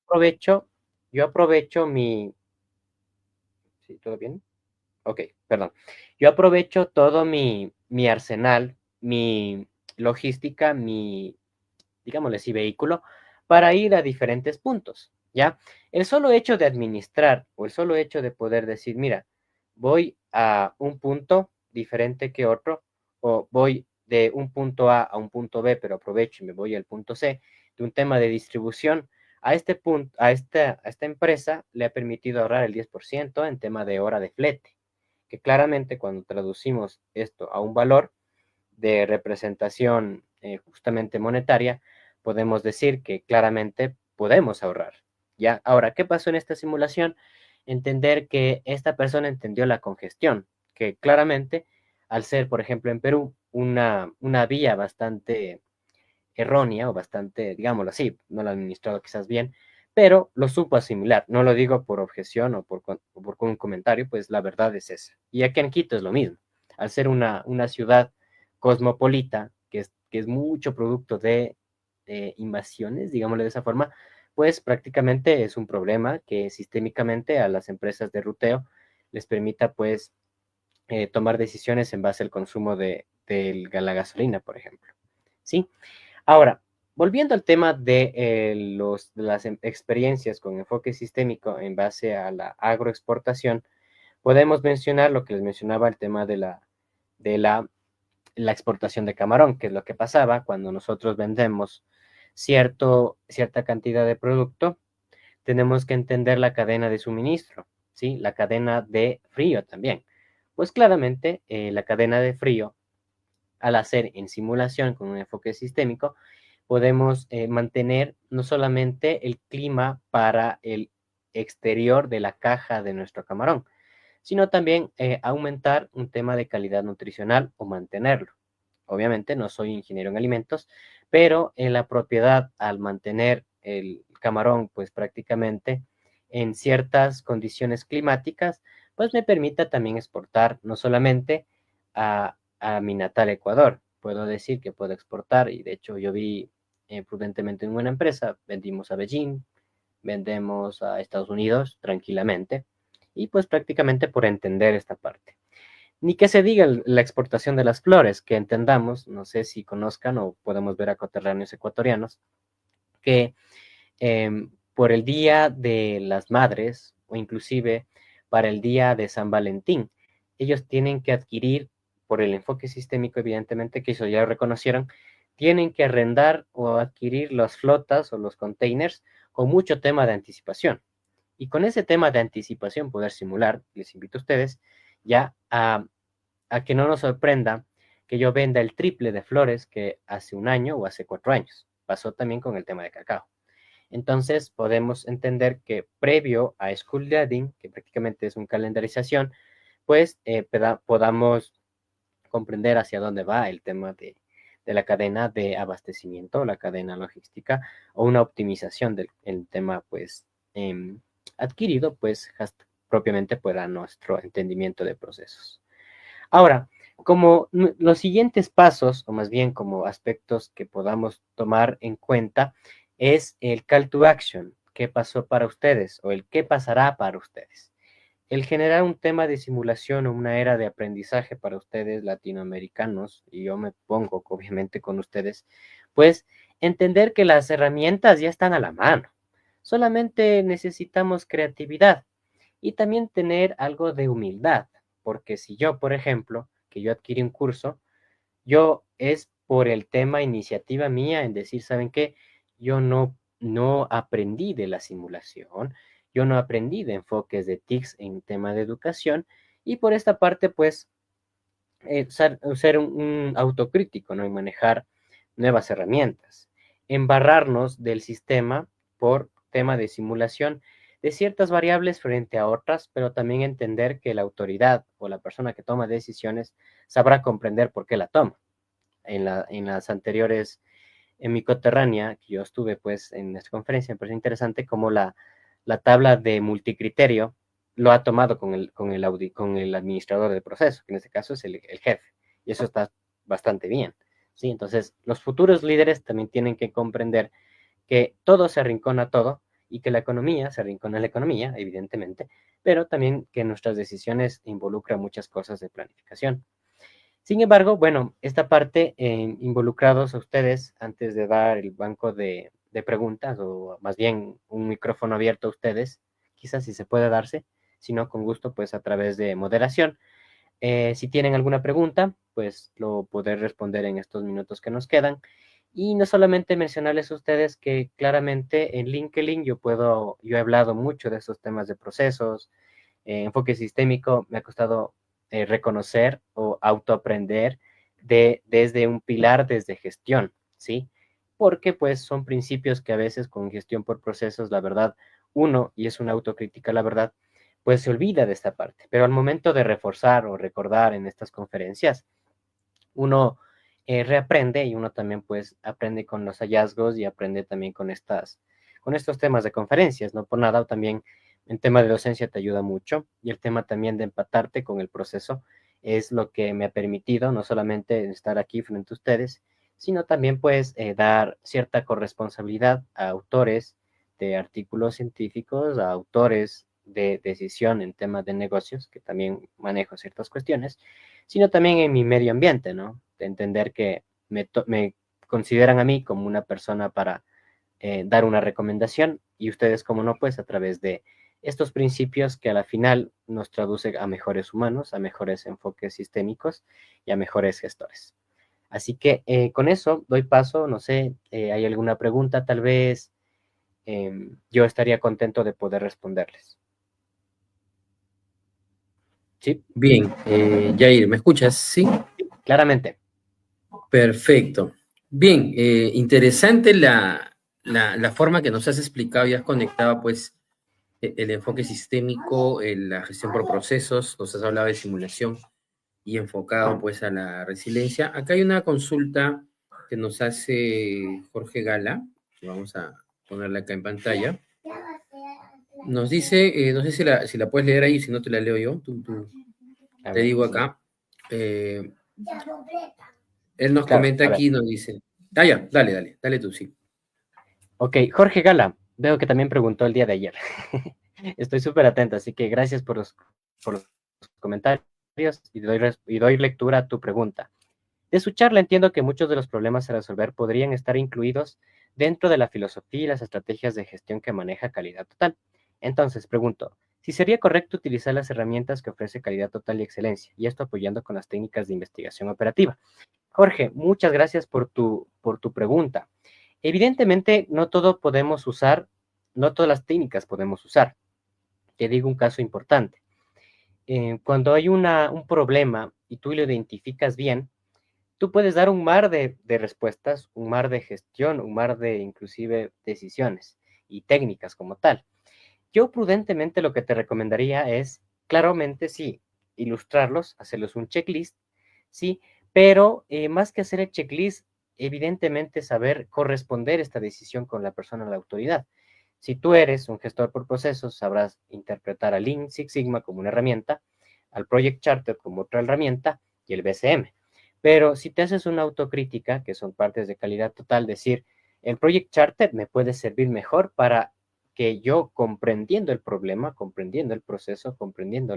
Aprovecho, yo aprovecho mi, ¿sí, todo bien? Ok, perdón. Yo aprovecho todo mi arsenal, mi logística, digámosle así, vehículo, para ir a diferentes puntos, ¿ya? El solo hecho de administrar o el solo hecho de poder decir, mira, voy a un punto diferente que otro, o voy de un punto A un punto B, pero aprovecho y me voy al punto C, de un tema de distribución, a este punto, a esta empresa le ha permitido ahorrar el 10% en tema de hora de flete, que claramente cuando traducimos esto a un valor de representación justamente monetaria, podemos decir que claramente podemos ahorrar. ¿Ya? Ahora, ¿qué pasó en esta simulación? Entender que esta persona entendió la congestión, que claramente, al ser, por ejemplo, en Perú, una vía bastante errónea o bastante, digámoslo así, no lo ha administrado quizás bien, pero lo supo asimilar. No lo digo por objeción o por un comentario, pues la verdad es esa. Y aquí en Quito es lo mismo. Al ser una ciudad cosmopolita, que es mucho producto de invasiones, digámoslo de esa forma, pues prácticamente es un problema que sistémicamente a las empresas de ruteo les permita pues tomar decisiones en base al consumo de la gasolina, por ejemplo. ¿Sí? Ahora, volviendo al tema de las experiencias con enfoque sistémico en base a la agroexportación, podemos mencionar lo que les mencionaba, el tema de la exportación de camarón, que es lo que pasaba cuando nosotros vendemos cierta cantidad de producto. Tenemos que entender la cadena de suministro, ¿sí? La cadena de frío también. Pues claramente, la cadena de frío, al hacer en simulación con un enfoque sistémico, podemos mantener no solamente el clima para el exterior de la caja de nuestro camarón, sino también aumentar un tema de calidad nutricional o mantenerlo. Obviamente no soy ingeniero en alimentos, pero en la propiedad, al mantener el camarón pues prácticamente en ciertas condiciones climáticas, pues me permita también exportar no solamente a mi natal Ecuador. Puedo decir que puedo exportar, y de hecho yo vi prudentemente en una empresa, vendimos a Beijing, vendemos a Estados Unidos tranquilamente, y pues prácticamente por entender esta parte. Ni que se diga la exportación de las flores, que entendamos, no sé si conozcan o podemos ver a coterráneos ecuatorianos, que por el Día de las Madres o inclusive para el Día de San Valentín, ellos tienen que adquirir, por el enfoque sistémico evidentemente, que eso ya lo reconocieron, tienen que arrendar o adquirir las flotas o los containers con mucho tema de anticipación. Y con ese tema de anticipación poder simular, les invito a ustedes ya a que no nos sorprenda que yo venda el triple de flores que hace un año o hace 4 años. Pasó también con el tema de cacao. Entonces podemos entender que previo a School Dating, que prácticamente es una calendarización, pues podamos comprender hacia dónde va el tema de la cadena de abastecimiento, la cadena logística, o una optimización del tema pues adquirido pues propiamente para nuestro entendimiento de procesos. Ahora, como los siguientes pasos, o más bien como aspectos que podamos tomar en cuenta, es el call to action. ¿Qué pasó para ustedes? O el qué pasará para ustedes. El generar un tema de simulación o una era de aprendizaje para ustedes latinoamericanos, y yo me pongo obviamente con ustedes, pues entender que las herramientas ya están a la mano. Solamente necesitamos creatividad y también tener algo de humildad, porque si yo, por ejemplo, que yo adquirí un curso, yo es por el tema iniciativa mía en decir, ¿saben qué? Yo no aprendí de la simulación, yo no aprendí de enfoques de TICS en tema de educación, y por esta parte, pues, ser un autocrítico, ¿no? Y manejar nuevas herramientas. Embarrarnos del sistema por tema de simulación de ciertas variables frente a otras, pero también entender que la autoridad o la persona que toma decisiones sabrá comprender por qué la toma. En las anteriores, en mi coterránea, que yo estuve pues en esta conferencia, me parece interesante cómo la tabla de multicriterio lo ha tomado con el administrador del proceso, que en este caso es el jefe, y eso está bastante bien, ¿sí? Entonces, los futuros líderes también tienen que comprender que todo se arrincona a todo y que la economía se arrincona a la economía, evidentemente, pero también que nuestras decisiones involucran muchas cosas de planificación. Sin embargo, bueno, esta parte, involucrados a ustedes, antes de dar el banco de preguntas, o más bien un micrófono abierto a ustedes, quizás si se puede darse, si no, con gusto, pues a través de moderación. Si tienen alguna pregunta, pues lo poder responder en estos minutos que nos quedan. Y no solamente mencionarles a ustedes que claramente en LinkedIn yo he hablado mucho de estos temas de procesos, enfoque sistémico, me ha costado reconocer o autoaprender desde un pilar, desde gestión, ¿sí? Porque pues son principios que a veces con gestión por procesos, la verdad, uno, y es una autocrítica, la verdad, pues se olvida de esta parte. Pero al momento de reforzar o recordar en estas conferencias, uno reaprende, y uno también pues aprende con los hallazgos y aprende también con estos temas de conferencias, no por nada, también en tema de docencia te ayuda mucho, y el tema también de empatarte con el proceso es lo que me ha permitido no solamente estar aquí frente a ustedes, sino también pues dar cierta corresponsabilidad a autores de artículos científicos, a autores de decisión en temas de negocios, que también manejo ciertas cuestiones, sino también en mi medio ambiente, ¿no? De entender que me consideran a mí como una persona para dar una recomendación y ustedes, como no, pues a través de estos principios que a la final nos traduce a mejores humanos, a mejores enfoques sistémicos y a mejores gestores. Así que con eso doy paso, no sé, ¿hay alguna pregunta? Tal vez yo estaría contento de poder responderles. Sí, Bien, Jair, ¿me escuchas? Sí, claramente. perfecto. Bien, interesante la forma que nos has explicado y has conectado, pues, el enfoque sistémico, la gestión por procesos, nos has hablado de simulación y enfocado, pues, a la resiliencia. Acá hay una consulta que nos hace Jorge Gala, que vamos a ponerla acá en pantalla. Nos dice, no sé si la puedes leer ahí, si no te la leo yo, A te ver, digo sí. acá. Él nos Claro, comenta a ver. aquí, nos dice. Ah, ya, dale tú, sí. Ok, Jorge Gala, veo que también preguntó el día de ayer. Estoy súper atento, así que gracias por los comentarios y doy lectura a tu pregunta. De su charla entiendo que muchos de los problemas a resolver podrían estar incluidos dentro de la filosofía y las estrategias de gestión que maneja Calidad Total. Entonces, pregunto, si sería correcto utilizar las herramientas que ofrece Calidad Total y Excelencia, y esto apoyando con las técnicas de investigación operativa. Jorge, muchas gracias por tu pregunta. Evidentemente, no todo podemos usar, no todas las técnicas podemos usar. Te digo un caso importante. Cuando hay un problema y tú lo identificas bien, tú puedes dar un mar de respuestas, un mar de gestión, un mar de inclusive decisiones y técnicas como tal. Yo prudentemente lo que te recomendaría es, claramente sí, ilustrarlos, hacerlos un checklist, sí, pero más que hacer el checklist, evidentemente saber corresponder esta decisión con la persona de la autoridad. Si tú eres un gestor por procesos, sabrás interpretar a Lean Six Sigma como una herramienta, al Project Charter como otra herramienta y el BCM. Pero si te haces una autocrítica, que son partes de calidad total, decir, el Project Charter me puede servir mejor para que yo comprendiendo el problema, comprendiendo el proceso, comprendiendo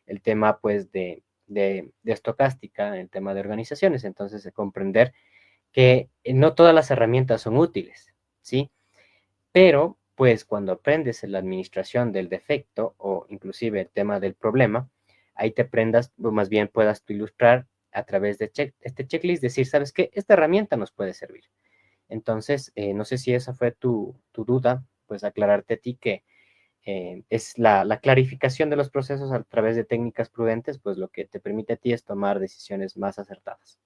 el tema pues de estocástica, el tema de organizaciones, entonces de comprender que no todas las herramientas son útiles, ¿sí? Pero pues cuando aprendes en la administración del defecto o inclusive el tema del problema, ahí te aprendas, o más bien puedas tú ilustrar a través de este checklist, decir, ¿sabes qué? Esta herramienta nos puede servir. Entonces, no sé si esa fue tu duda, pues aclararte a ti que es la clarificación de los procesos a través de técnicas prudentes, pues lo que te permite a ti es tomar decisiones más acertadas.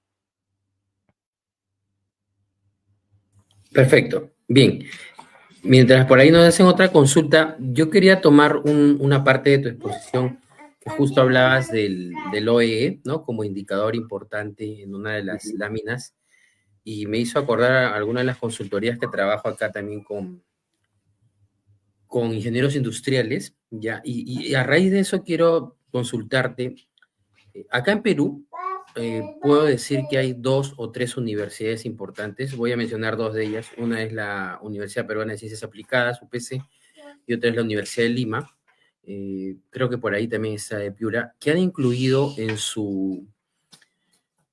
Perfecto. Bien. Mientras por ahí nos hacen otra consulta, yo quería tomar una parte de tu exposición que justo hablabas del OEE, ¿no? Como indicador importante en una de las Ujú. láminas y me hizo acordar a alguna de las consultorías que trabajo acá también con ingenieros industriales, ¿ya? Y a raíz de eso quiero consultarte. Acá en Perú, puedo decir que hay dos o tres universidades importantes. Voy a mencionar dos de ellas. Una es la Universidad Peruana de Ciencias Aplicadas, UPC, y otra es la Universidad de Lima. Creo que por ahí también está de Piura, que han incluido en su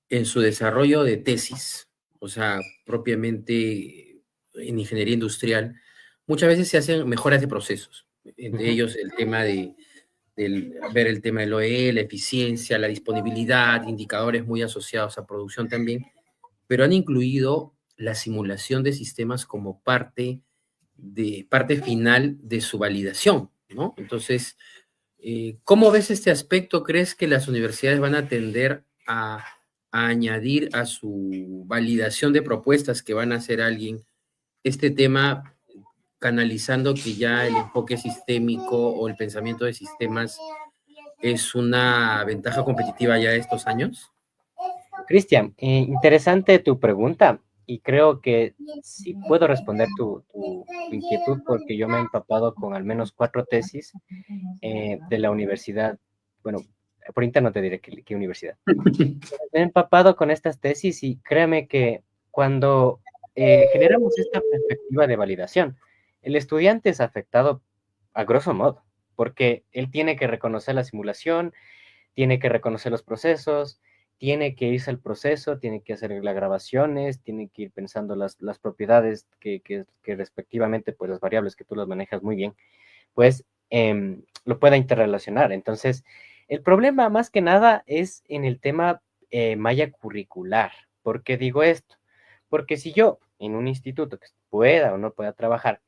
desarrollo de tesis, o sea, propiamente en ingeniería industrial, muchas veces se hacen mejoras de procesos. Entre Ujú. ellos el tema ver el tema del OE, la eficiencia, la disponibilidad, indicadores muy asociados a producción también, pero han incluido la simulación de sistemas como parte final de su validación, ¿no? Entonces, ¿cómo ves este aspecto? ¿Crees que las universidades van a tender a añadir a su validación de propuestas que van a hacer alguien este tema canalizando que ya el enfoque sistémico o el pensamiento de sistemas es una ventaja competitiva ya de estos años? Cristian, interesante tu pregunta y creo que sí puedo responder tu inquietud porque yo me he empapado con al menos 4 tesis de la universidad, bueno, por internet te diré qué universidad. Me he empapado con estas tesis y créeme que cuando generamos esta perspectiva de validación, el estudiante es afectado a grosso modo. porque él tiene que reconocer la simulación, tiene que reconocer los procesos, tiene que irse al proceso, tiene que hacer las grabaciones, tiene que ir pensando las propiedades que respectivamente, pues las variables que tú las manejas muy bien, pues lo pueda interrelacionar. Entonces, el problema más que nada es en el tema malla curricular. ¿Por qué digo esto? Porque si yo en un instituto que pueda o no pueda trabajar,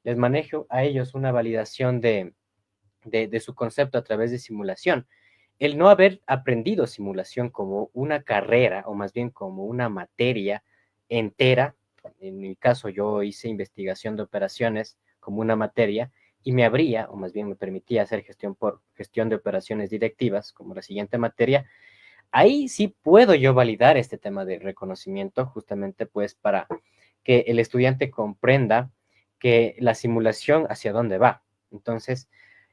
les manejo a ellos una validación de su concepto a través de simulación, el no haber aprendido simulación como una carrera, o más bien como una materia entera, en mi caso yo hice investigación de operaciones como una materia, y me abría, o más bien me permitía hacer gestión por gestión de operaciones directivas como la siguiente materia, ahí sí puedo yo validar este tema de reconocimiento, justamente pues para que el estudiante comprenda que la simulación hacia dónde va. Entonces,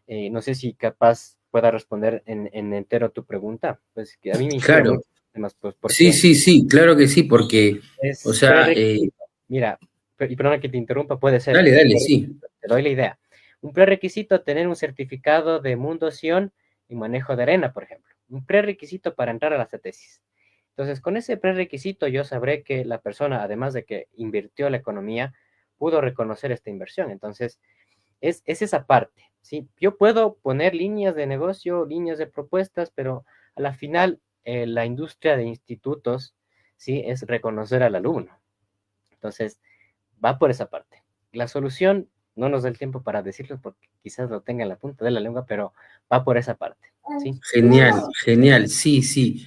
no sé si capaz pueda responder en entero tu pregunta, pues que a mí me intriga Claro, mucho temas, pues sí, porque sí, sí, claro que sí, porque, o es sea, prerequisito. Mira, y perdona que te interrumpa, puede ser dale, un dale, sí. prerequisito, te doy la idea. Un prerequisito tener un certificado de Mundo Sion y manejo de arena, por ejemplo. Un prerequisito para entrar a la tesis. Entonces, con ese prerequisito yo sabré que la persona, además de que invirtió la economía, pudo reconocer esta inversión. Entonces, es esa parte, ¿sí? Yo puedo poner líneas de negocio, líneas de propuestas, pero a la final la industria de institutos, ¿sí? Es reconocer al alumno. Entonces, va por esa parte. La solución, no nos da el tiempo para decirlo porque quizás lo tenga en la punta de la lengua, pero va por esa parte, ¿sí? Genial, genial, sí, sí.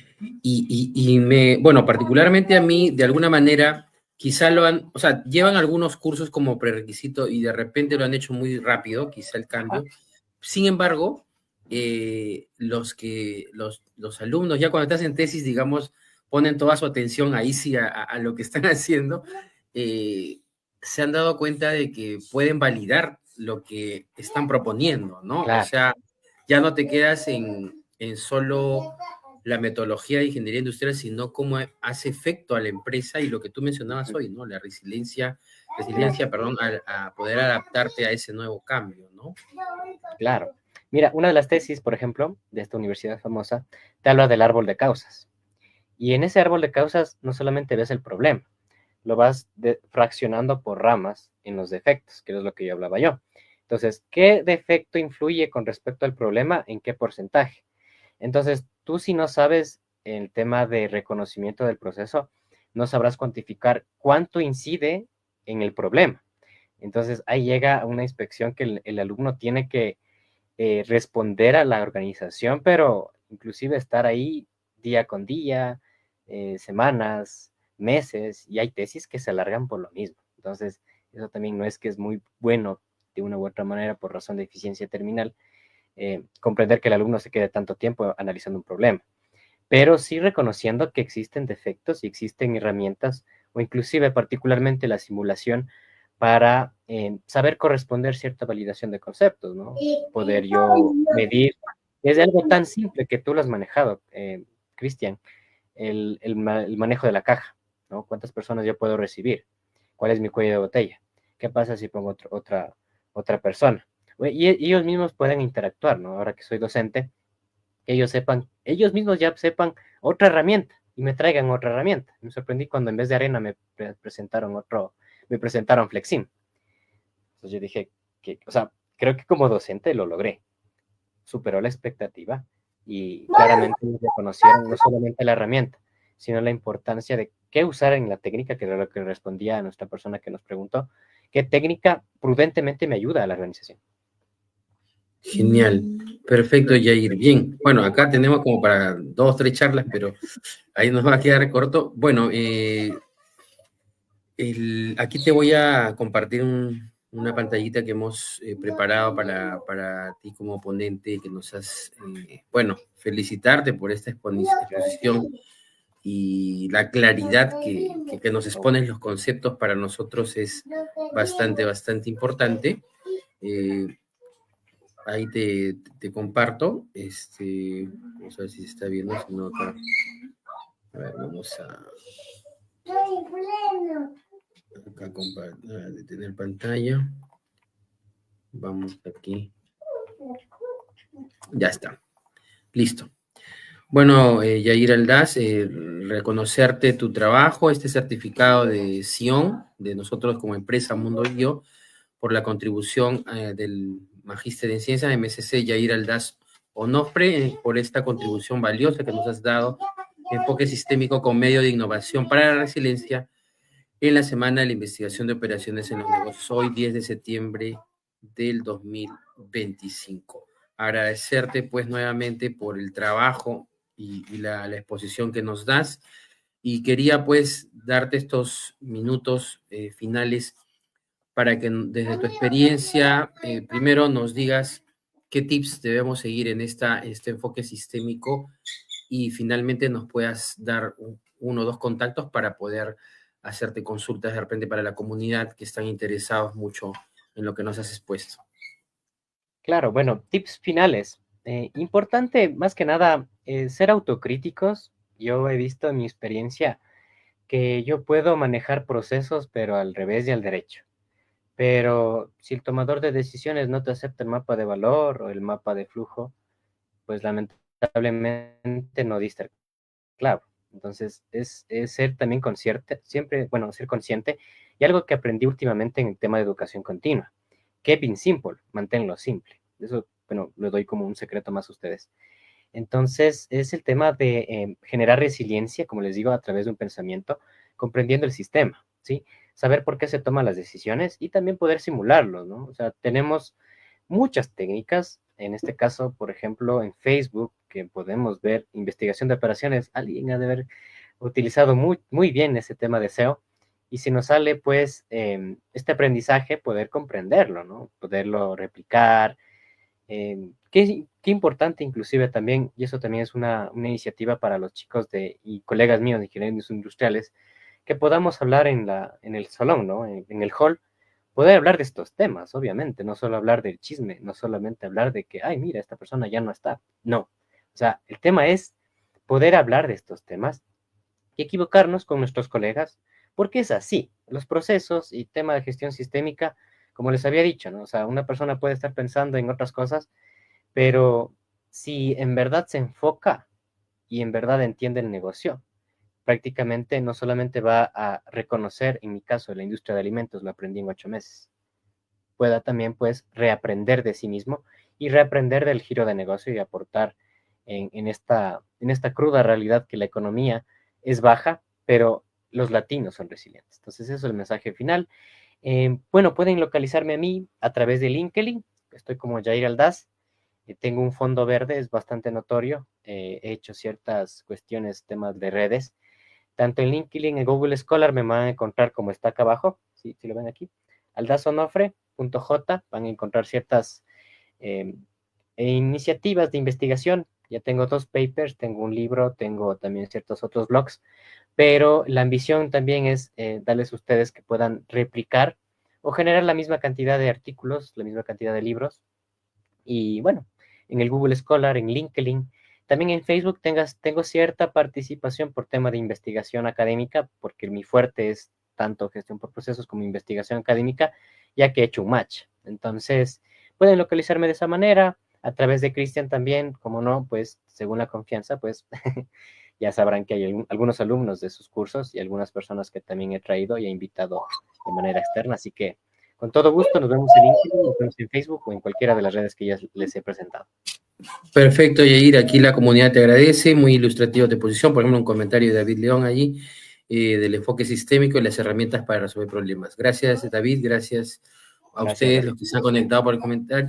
Bueno, particularmente a mí, de alguna manera, quizá lo han, o sea, llevan algunos cursos como prerequisito y de repente lo han hecho muy rápido, quizá el Ajá, cambio. Sin embargo, los alumnos, ya cuando estás en tesis, digamos, ponen toda su atención ahí sí a lo que están haciendo, eh, se han dado cuenta de que pueden validar lo que están proponiendo, ¿no? O claro, sea, ya no te quedas en solo la metodología de ingeniería industrial, sino cómo hace efecto a la empresa y lo que tú mencionabas hoy, ¿no? La claro, resiliencia, perdón, a poder adaptarte a ese nuevo cambio, ¿no? claro. Mira, una de las tesis, por ejemplo, de esta universidad famosa, te habla del árbol de causas. Y en ese árbol de causas no solamente ves el problema, lo vas fraccionando por ramas en los defectos, que es lo que yo hablaba yo. Entonces, ¿qué defecto influye con respecto al problema? ¿En qué porcentaje? Entonces, tú si no sabes el tema de reconocimiento del proceso, no sabrás cuantificar cuánto incide en el problema. Entonces, ahí llega una inspección que el alumno tiene que responder a la organización, pero inclusive estar ahí día con día, semanas, meses, y hay tesis que se alargan por lo mismo. Entonces, eso también no es que es muy bueno de una u otra manera por razón de eficiencia terminal, comprender que el alumno se quede tanto tiempo analizando un problema, pero sí reconociendo que existen defectos y existen herramientas o inclusive particularmente la simulación para saber corresponder cierta validación de conceptos, ¿no? Poder yo medir, es algo tan simple que tú lo has manejado, Cristian, el manejo de la caja, ¿no? ¿Cuántas personas yo puedo recibir? ¿Cuál es mi cuello de botella? ¿Qué pasa si pongo otra persona? Y ellos mismos pueden interactuar, ¿no? Ahora que soy docente, que ellos sepan, ellos mismos ya sepan otra herramienta y me traigan otra herramienta. Me sorprendí cuando en vez de arena me presentaron Flexim. Entonces yo dije que, o sea, creo que como docente lo logré, superó la expectativa y claramente reconocieron no solamente la herramienta, sino la importancia de qué usar en la técnica, que era lo que respondía a nuestra persona que nos preguntó, qué técnica prudentemente me ayuda a la organización. Genial, perfecto, Jair. Bien, bueno, acá tenemos como para dos, tres charlas, pero ahí nos va a quedar corto. Bueno, aquí te voy a compartir una pantallita que hemos preparado para ti como ponente, que nos has, bueno, felicitarte por esta exposición y la claridad que nos exponen los conceptos para nosotros es bastante, bastante importante. Eh, Ahí te comparto, vamos a ver si se está viendo, si no acá. A ver, vamos a detener pantalla. Vamos aquí. Ya está. Listo. Bueno, Yair Aldaz, reconocerte tu trabajo, este certificado de Sion, de nosotros como empresa Mundo y Yo, por la contribución del Magíster en Ciencias MSC Yair Aldaz Onofre, por esta contribución valiosa que nos has dado, enfoque sistémico con medio de innovación para la resiliencia en la Semana de la Investigación de Operaciones en los Negocios, hoy 10 de septiembre del 2025. Agradecerte pues nuevamente por el trabajo y la exposición que nos das, y quería pues darte estos minutos finales para que desde tu experiencia primero nos digas qué tips debemos seguir en este enfoque sistémico, y finalmente nos puedas dar uno o dos contactos para poder hacerte consultas de repente para la comunidad que están interesados mucho en lo que nos has expuesto. Claro, bueno, tips finales. Importante, más que nada, ser autocríticos. Yo he visto en mi experiencia que yo puedo manejar procesos, pero al revés y al derecho. Pero si el tomador de decisiones no te acepta el mapa de valor o el mapa de flujo, pues lamentablemente no diste el clavo. Entonces, es ser también consciente, siempre, bueno, ser consciente. Y algo que aprendí últimamente en el tema de educación continua. Keep it simple, manténlo simple. Eso, bueno, lo doy como un secreto más a ustedes. Entonces, es el tema de generar resiliencia, como les digo, a través de un pensamiento, comprendiendo el sistema, ¿sí? Saber por qué se toman las decisiones y también poder simularlo, ¿no? O sea, tenemos muchas técnicas, en este caso, por ejemplo, en Facebook, que podemos ver investigación de operaciones, alguien ha de haber utilizado muy, muy bien ese tema de SEO, y si nos sale, pues, este aprendizaje, poder comprenderlo, ¿no? Poderlo replicar, qué importante inclusive también, y eso también es una iniciativa para los chicos y colegas míos de ingenieros industriales, que podamos hablar en el salón, ¿no? En el hall, poder hablar de estos temas, obviamente, no solo hablar del chisme, no solamente hablar de que, ay, mira, esta persona ya no está. No. O sea, el tema es poder hablar de estos temas y equivocarnos con nuestros colegas, porque es así. Los procesos y tema de gestión sistémica, como les había dicho, ¿no? O sea, una persona puede estar pensando en otras cosas, pero si en verdad se enfoca y en verdad entiende el negocio, prácticamente no solamente va a reconocer, en mi caso, la industria de alimentos, lo aprendí en 8 meses, pueda también pues reaprender de sí mismo y reaprender del giro de negocio y aportar en esta cruda realidad que la economía es baja, pero los latinos son resilientes. Entonces, eso es el mensaje final. Bueno, pueden localizarme a mí a través de LinkedIn. Estoy como Jair Aldaz. Tengo un fondo verde, es bastante notorio. He hecho ciertas cuestiones, temas de redes. Tanto en LinkedIn, en Google Scholar me van a encontrar como está acá abajo. Si lo ven aquí. aldazonofre.j. Van a encontrar ciertas eh, iniciativas de investigación. Ya tengo 2 papers, tengo un libro, tengo también ciertos otros blogs, pero la ambición también es darles a ustedes que puedan replicar o generar la misma cantidad de artículos, la misma cantidad de libros. Y bueno, en el Google Scholar, en LinkedIn, también en Facebook tengo cierta participación por tema de investigación académica, porque mi fuerte es tanto gestión por procesos como investigación académica, ya que he hecho un match. Entonces, pueden localizarme de esa manera, a través de Cristian también, como no, pues según la confianza, pues ya sabrán que hay algunos alumnos de sus cursos y algunas personas que también he traído y he invitado de manera externa, así que con todo gusto, nos vemos en LinkedIn, nos vemos en Facebook o en cualquiera de las redes que ya les he presentado. Perfecto, Yair, aquí la comunidad te agradece, muy ilustrativo de posición, por ejemplo, un comentario de David León allí, del enfoque sistémico y las herramientas para resolver problemas. Gracias, David, gracias a Gracias, ustedes, David. los que se han conectado por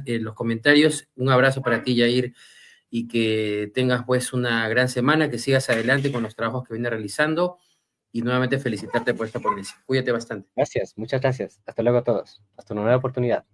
los comentarios. Un abrazo para ti, Yair, y que tengas pues una gran semana, que sigas adelante con los trabajos que vienes realizando, y nuevamente felicitarte por esta ponencia. Cuídate bastante. Gracias, muchas gracias. Hasta luego a todos. Hasta una nueva oportunidad.